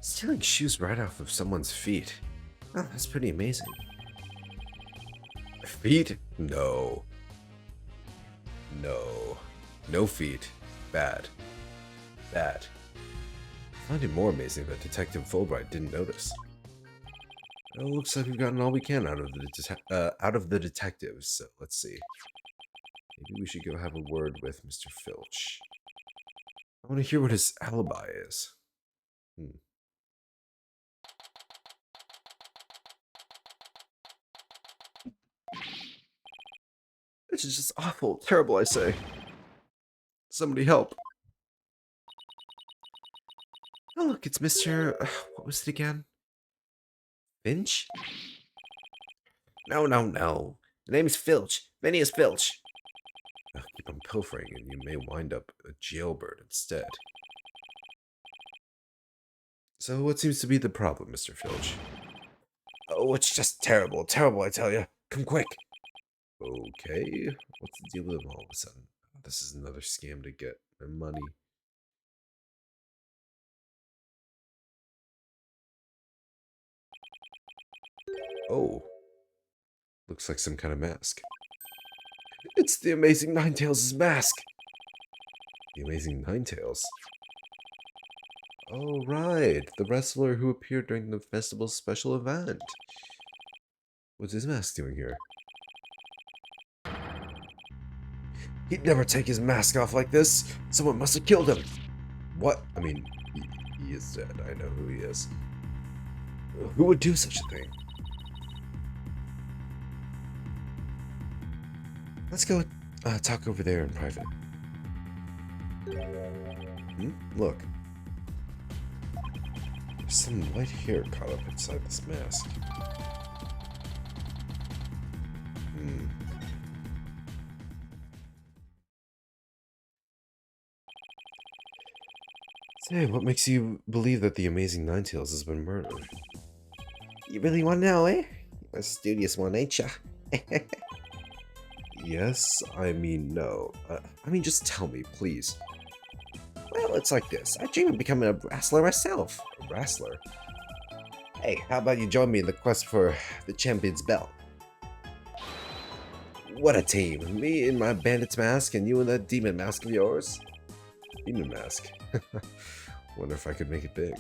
Stealing shoes right off of someone's feet. Oh, that's pretty amazing. Feet? No. No feet. Bad. I find it more amazing that Detective Fulbright didn't notice. Well, looks like we've gotten all we can out of the detectives, so let's see. Maybe we should go have a word with Mr. Filch. I want to hear what his alibi is. This is just awful, terrible, I say. Somebody help. Oh, look, it's Mr. What was it again? Finch? No. The name's Filch. Phineas Filch. Keep on pilfering and you may wind up a jailbird instead. So what seems to be the problem, Mr. Filch? Oh, it's just terrible, I tell you. Come quick. Okay, what's the deal with him all of a sudden? This is another scam to get my money. Oh, looks like some kind of mask. It's the Amazing Ninetails' mask! The Amazing Ninetails? Oh, right, the wrestler who appeared during the festival's special event. What's his mask doing here? He'd never take his mask off like this. Someone must have killed him. What? I mean, he is dead. I know who he is. Who would do such a thing? Let's go talk over there in private. Look. There's some white hair caught up inside this mask. Say, what makes you believe that the Amazing Ninetails has been murdered? You really want to know, eh? You're a studious one, ain't ya? Yes, I mean no. I mean, just tell me, please. Well, it's like this. I dream of becoming a wrestler myself. A wrestler? Hey, how about you join me in the quest for the champion's belt? What a team. Me in my bandit's mask and you in that demon mask of yours. Demon mask? Wonder if I could make it big.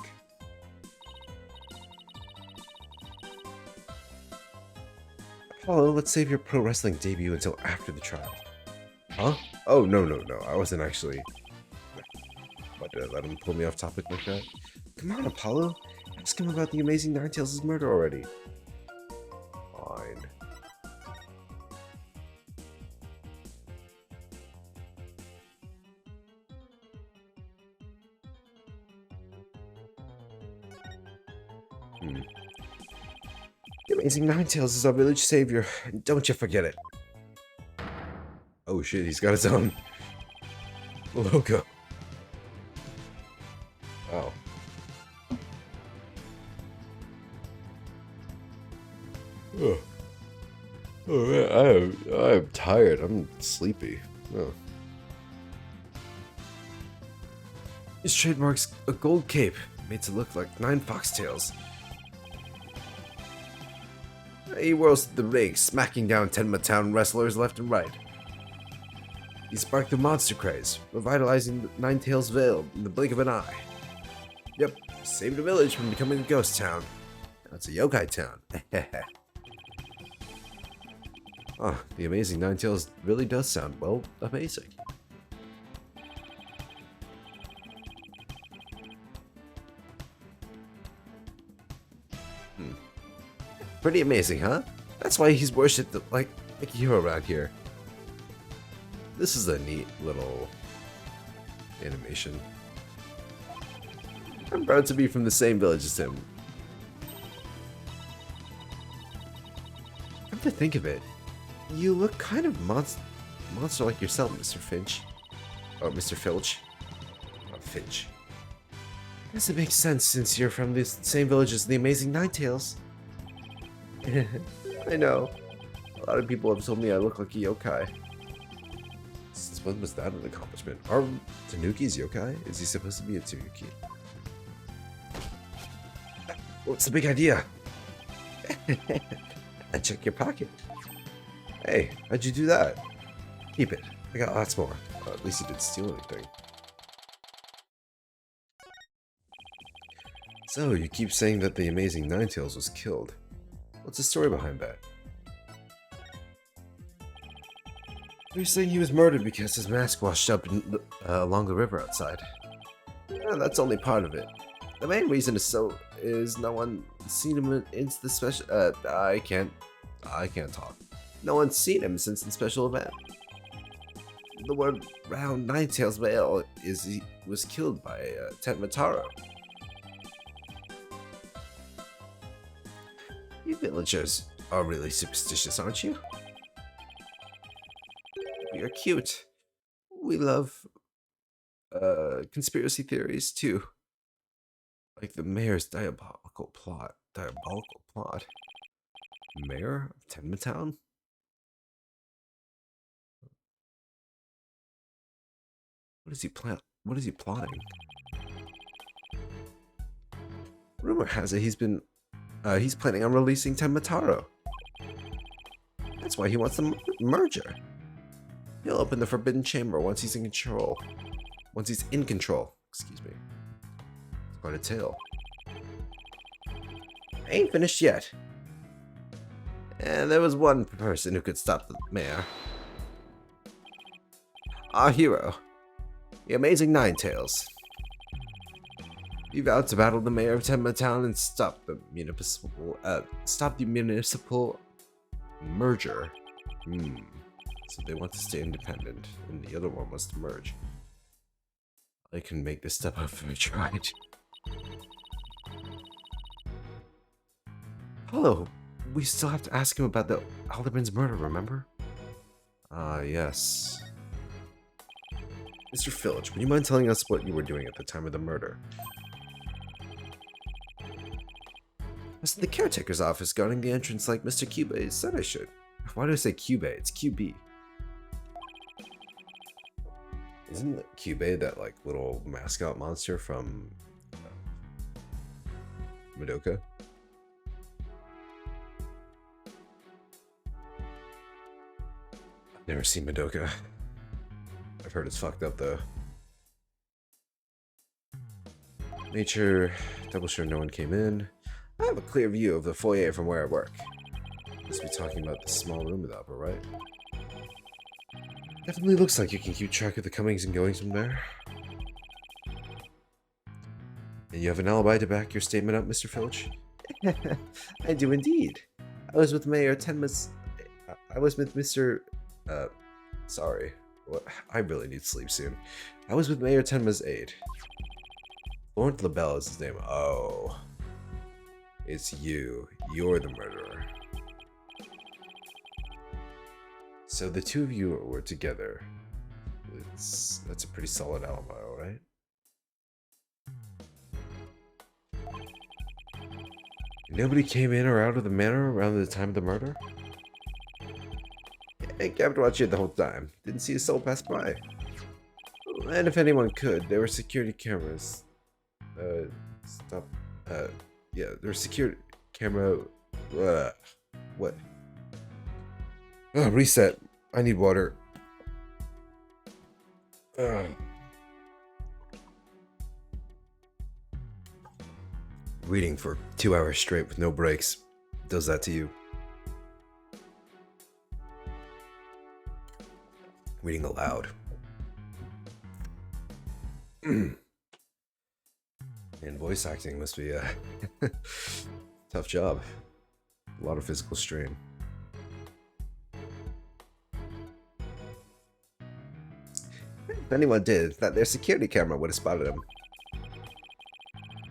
Apollo, let's save your pro wrestling debut until after the trial. Huh? Oh, no. I wasn't actually... What, did I let him pull me off topic like that? Come on, Apollo. Ask him about the Amazing Ninetails' murder already. Fine. The Amazing Ninetails is our village savior. Don't you forget it. Oh shit, he's got his own logo. Oh. Oh man, I'm tired. I'm sleepy. Oh. His trademark's a gold cape, made to look like 9 foxtails. He whirls through the ring, smacking down Tenma Town wrestlers left and right. He sparked the monster craze, revitalizing Ninetales Vale in the blink of an eye. Yep, saved the village from becoming a ghost town. Now it's a yokai town. Oh, the amazing Ninetales really does sound, well, amazing. Pretty amazing, huh? That's why he's worshipped like a hero around here. This is a neat little animation. I'm proud to be from the same village as him. Come to think of it, you look kind of monster like yourself, Mr. Finch. Or Mr. Filch. Oh, Finch. Guess it makes sense since you're from the same village as the amazing Ninetales. I know. A lot of people have told me I look like a yokai. Since when was that an accomplishment? Are Tanukis yokai? Is he supposed to be a Tanuki? What's the big idea? I check your pocket. Hey, how'd you do that? Keep it. I got lots more. Well, at least you didn't steal anything. So, you keep saying that the amazing Ninetales was killed. What's the story behind that? You're saying he was murdered because his mask washed up along the river outside. That's only part of it. The main reason is no one seen him in the special. I can't talk. No one's seen him since the special event. The word round Ninetales Vale is he was killed by Tenma Taro. You villagers are really superstitious, aren't you? We are cute. We love conspiracy theories too. Like the mayor's diabolical plot. Mayor of Tenma Town? What is he plotting? Rumor has it he's planning on releasing Tenma Taro. That's why he wants the merger. He'll open the Forbidden Chamber once he's in control. Excuse me. It's quite a tale. I ain't finished yet. And there was one person who could stop the mayor. Our hero. The amazing Ninetales. He vowed to battle the mayor of Tenma Town and stop the municipal merger. So they want to stay independent, and the other one wants to merge. I can make this step up if I tried. Hello, we still have to ask him about the Alderman's murder, remember? Yes. Mr. Filch, would you mind telling us what you were doing at the time of the murder? I was in the caretaker's office guarding the entrance like Mr. Cube said I should. Why do I say Cube? It's QB. Isn't Cube that like little mascot monster from Madoka? I've never seen Madoka. I've heard it's fucked up though. Made sure, double sure no one came in. I have a clear view of the foyer from where I work. Must be talking about the small room of the upper right. Definitely looks like you can keep track of the comings and goings from there. And you have an alibi to back your statement up, Mr. Filch? I do indeed. I was with Mr. Sorry. I really need sleep soon. I was with Mayor Tenma's aide. Laurent LaBelle is his name. Oh. It's you. You're the murderer. So the two of you were together. That's a pretty solid alibi, alright? Nobody came in or out of the manor around the time of the murder? I kept watching it the whole time. Didn't see a soul pass by. And if anyone could, there were security cameras. Yeah, there were security camera. What? Reset. I need water. Reading for 2 hours straight with no breaks does that to you. Reading aloud. And voice acting must be a tough job. A lot of physical strain. If anyone did, that their security camera would have spotted him.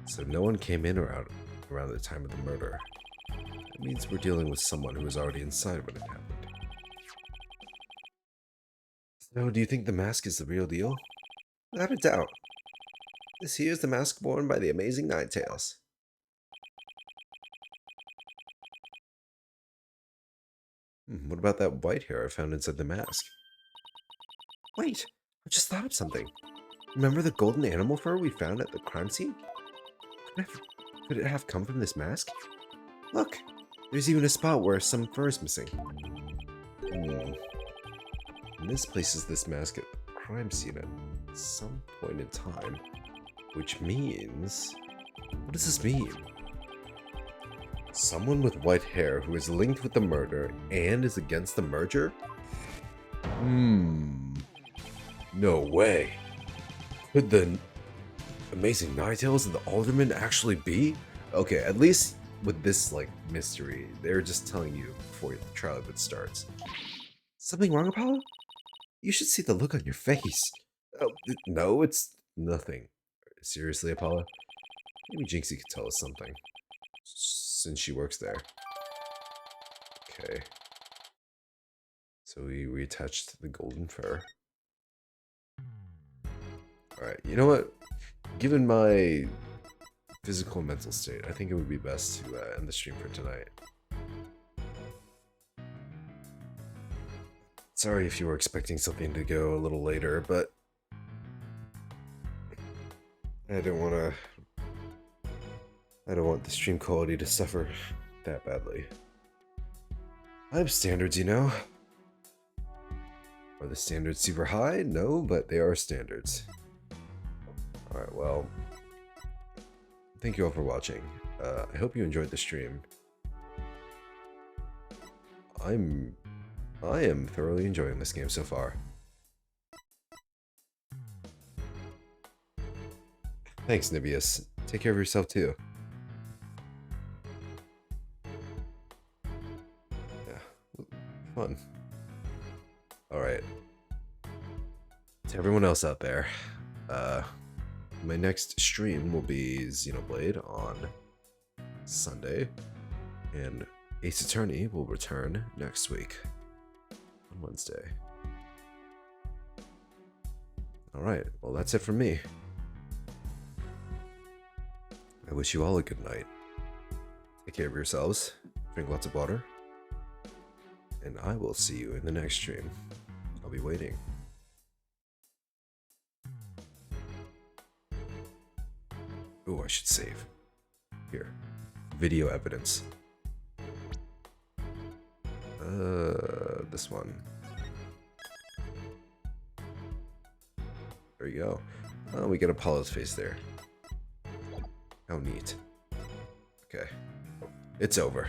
So no one came in or out around the time of the murder. That means we're dealing with someone who was already inside when it happened. So do you think the mask is the real deal? Without a doubt. This here is the mask worn by the amazing Ninetales. What about that white hair I found inside the mask? Wait, I just thought of something. Remember the golden animal fur we found at the crime scene? Could it have come from this mask? Look, there's even a spot where some fur is missing. And this places this mask at the crime scene at some point in time. Which means... What does this mean? Someone with white hair who is linked with the murder and is against the merger? No way. Could the amazing Ninetales and the Alderman actually be? Okay, at least with this, like, mystery, they're just telling you before the trial even starts. Something wrong, Apollo? You should see the look on your face. Oh, no, it's nothing. Seriously, Apollo? Maybe Jinxie could tell us something. Since she works there. Okay. So we reattached the golden fur. Alright, you know what? Given my physical and mental state, I think it would be best to end the stream for tonight. Sorry if you were expecting something to go a little later, but I don't want the stream quality to suffer that badly. I have standards, you know. Are the standards super high? No, but they are standards. Alright, well, thank you all for watching. I hope you enjoyed the stream. I am thoroughly enjoying this game so far. Thanks, Nibius. Take care of yourself too. Yeah, fun. Alright. To everyone else out there, my next stream will be Xenoblade on Sunday, and Ace Attorney will return next week on Wednesday. Alright, well that's it from me. I wish you all a good night. Take care of yourselves, drink lots of water, and I will see you in the next stream. I'll be waiting. Oh, I should save. Here. Video evidence. This one. There you go. Oh, we get Apollo's face there. How neat. Okay. It's over.